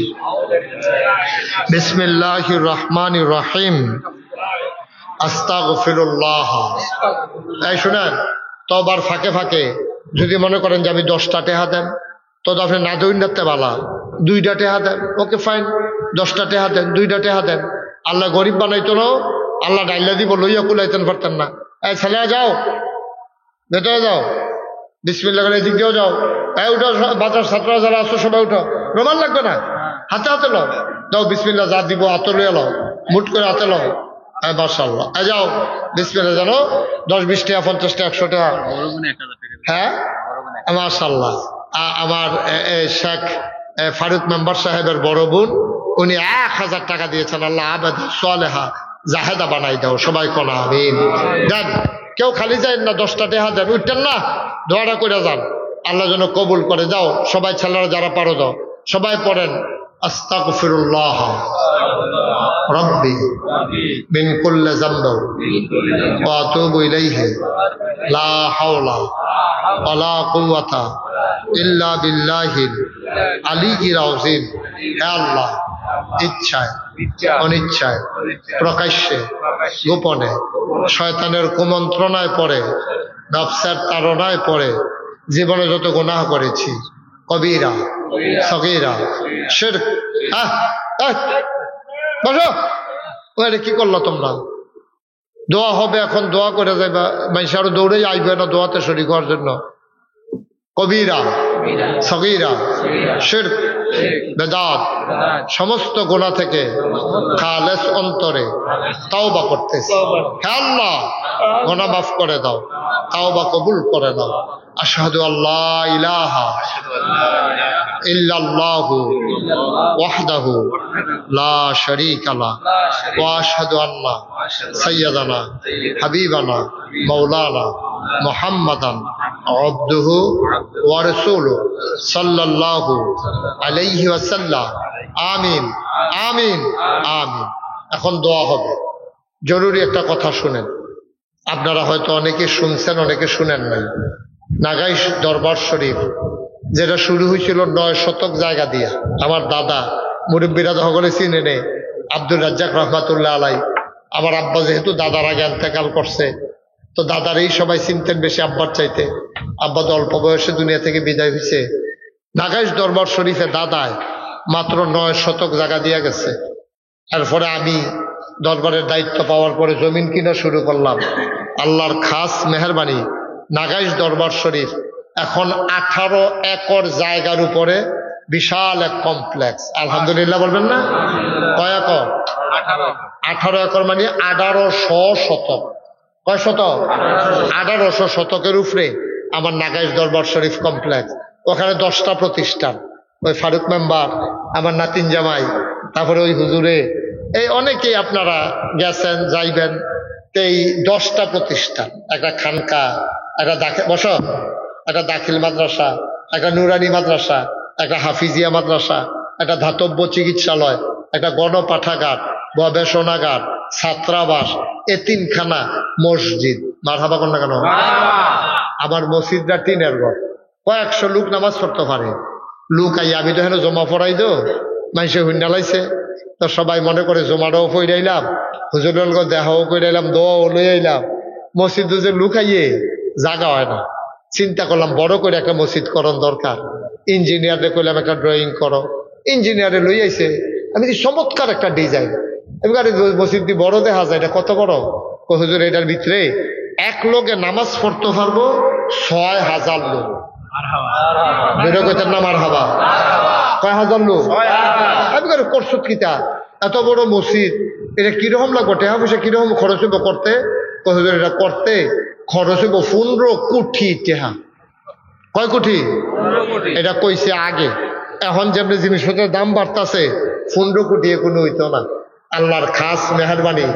A: বিসমিল্লাহির রহমানির রহিম, আস্তাগফিরুল্লাহ। এই শুনেন, তওবার ফাঁকে ফাঁকে যদি মনে করেন যে আমি 10টা টেহা দেন, তো আপনি না দৈন্যতে বালা 2টা টেহা দেন, ওকে ফাইন। 10টা টেহা দেন, 2টা টেহা দেন। আল্লাহ গরিব বানাইতো না, আল্লাহ ডাইলা দিব, লইয়া কুলাইতেন পারতেন না। এই ছেলেরা যাও, ভেতরে যাও, বিসমিল্লাহ করে এদিক দিয়েও যাও। এই উঠো, বাজার ছাত্ররা যারা আসো সবাই উঠো, রোমান লাগবে না, হাতে হাতে লও, যাও বিসমিল্লাহ যা দিব হাতে লইয়া লও, মুট করে হাতে লও। হ্যাঁ, মাশাআল্লাহ। যাও বিসমিল্লাহ, জানো 10, 20 টাকা, 50 টাকা, 100 টাকা। হ্যাঁ, মাশাআল্লাহ। আমার শেখ ফারুক মেম্বার সাহেবের বড় বোন, উনি 1000 টাকা দিয়েছেন। আল্লাহ আবাদ সালেহা জাহেদা বানাই দাও, সবাই কোন আমিন। দেন, কেউ খালি যায় না, 10টা টাকা দেন, উঠতেন না, দোয়াটা করে যান, আল্লাহ যেন কবুল করে। যাও সবাই, ছেলেরা যারা পারো যাও, সবাই পড়েন, আস্তাগফিরুল্লাহ রাব্বি মিন কুল্লি যামবি ওয়া আতুবু ইলাইহি লা হাওলা ওয়ালা কুওয়াতা ইল্লা বিল্লাহিল আলিয়্যিল আযীম। হে আল্লাহ, ইচ্ছায় অনিচ্ছায়, প্রকাশ্যে গোপনে, শয়তানের কুমন্ত্রণায় পড়ে, নফসের তাড়নায় পড়ে জীবনে যত গুনাহ করেছি, কবিরা সগীরা শিরক। বসো, ওরে কি করলো তোমরা? দোয়া হবে এখন, দোয়া করে যাইবা। মানুষ আরো দৌড়েই আইবে না দোয়াতে শরীক হওয়ার জন্য। কবিরা সগীরা শিরক বেদাত সমস্ত গুনাহ থেকে খালেস অন্তরে তাওবা করতেছি। হে আল্লাহ, গুনাহ মাফ করে দাও, তাওবা কবুল করে দাও। আশহাদু আল্লা ইলাহা ইল্লাল্লাহু ওয়াহদাহু লা শারীকা লাহু ওয়া আশহাদু আন্না সাইয়্যিদানা হাবিবানা মাওলানা মুহাম্মাদান আবদুহু ওয়া রাসূলুহু সাল্লাল্লাহু আলাইহি ওয়াসাল্লাম। আমিন, আমিন, আমিন। এখন দোয়া হবে। জরুরি একটা কথা শুনেন, আপনারা হয়তো অনেকে শুনছেন, অনেকে শুনেন নাই। নাগাইশ দরবার শরীফ যেটা শুরু হয়েছিল 9 শতক জায়গা দিয়া, আমার দাদা মুরব্বীরা সকলে চিনে নে, আব্দুর রাজ্জাক রহমাতুল্লাহ আলাই। আমার আব্বা যেহেতু দাদার আগে ইন্তেকাল করছে, তো দাদার এই সবাই চিনতেন বেশি আব্বার চাইতে। আব্বা তো অল্প বয়সে দুনিয়া থেকে বিদায় হয়েছে। নাগাইশ দরবার শরীফে দাদায় মাত্র 9 শতক জায়গা দিয়া গেছে। এরপরে আমি দরবারের দায়িত্ব পাওয়ার পরে জমিন কিনা শুরু করলাম। আল্লাহর খাস মেহেরবানি, নাগাইশ দরবার শরীফ এখন 18 একর জায়গার উপরে বিশাল এক কমপ্লেক্স। আলহামদুলিল্লাহ বলবেন না? কয় একর? 18 একর, মানে 1800 শতক। কয় শতক? 1800 শতকের উপরে আমার নাগাইশ দরবার শরীফ কমপ্লেক্স। ওখানে 10টা প্রতিষ্ঠান, ওই ফারুক মেম্বার, আমার নাতিন জামাই, তারপরে ওই হুজুরে, এই অনেকেই আপনারা গেছেন যাইবেন। এই 10টা প্রতিষ্ঠান, একটা খানকা, একটা একটা দাখিল মাদ্রাসা, একটা নুরানি মাদ্রাসা, একটা হাফিজিয়া মাদ্রাসা, একটা ধাতব্য চিকিৎসালয়, একটা গণপাঠাগার, গবেষণাগার, ছাত্রাবাস, এতিমখানা, মসজিদ। মারহাবা কোন না কেন? আমার মসজিদটা টিনের ঘর, কয়েকশো লোক নামাজ পড়তে পারে। লোক আই আমি তো হেন জমা পড়াই দো, মানুষে হুন্ডা লাইছে, তো সবাই মনে করে জমাটাও পড়াইলাম, হুজুরের দেহাও কইরাইলাম, দোয়াও লই আইলাম। মসজিদ যে লোক আইয়ে জাগা হয় না। চিন্তা করলাম বড় করে একটা মসজিদ করণ দরকার। ইঞ্জিনিয়ারে কইলাম একটা ড্রয়িং করো, ইঞ্জিনিয়ারে লই আইছে। আমি চমৎকার একটা ডিজাইন, এবার মসজিদটি বড় দেখা যায়, এটা কত বড়? হুজুর এটার ভিতরে এক লোকে নামাজ পড়তে পারবো 6000 লোক। বেরো কইতেন না মারহাবা? কয় হাজার লোক? আমি করছো কিতা এত বড় মসজিদ, এটা কিরকম লাগবো? টেহা পয়সা কিরকম খরচ হইব করতে? হুজুর এটা করতে খরচ হইব 15 কোটি টেহা। কয় কোটি? এটা কইছে আগে। এখন যেমনি জিনিসপত্রের দাম বাড়তাছে, 15 কোটি কোনো হইতো না। আল্লাহর খাস মেহরবানি,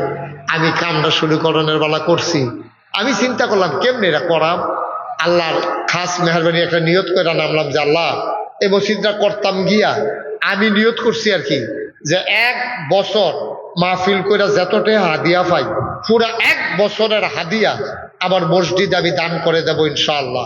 A: আমি কামটা শুরু করণের বেলা করছি। আমি চিন্তা করলাম কেমনি এটা করাম। আল্লাহর খাস মেহরবানি একটা নিয়ত করে নামলাম যে আল্লাহ এই মসজিদটা করতাম গিয়া আমি নিয়ত করছি আর কি, যে 1 বছর মাহফিল করে যতটা হাদিয়া পাই, পুরা 1 বছরের হাদিয়া আমার মসজিদ আমি দান করে দেবো ইনশাআল্লাহ।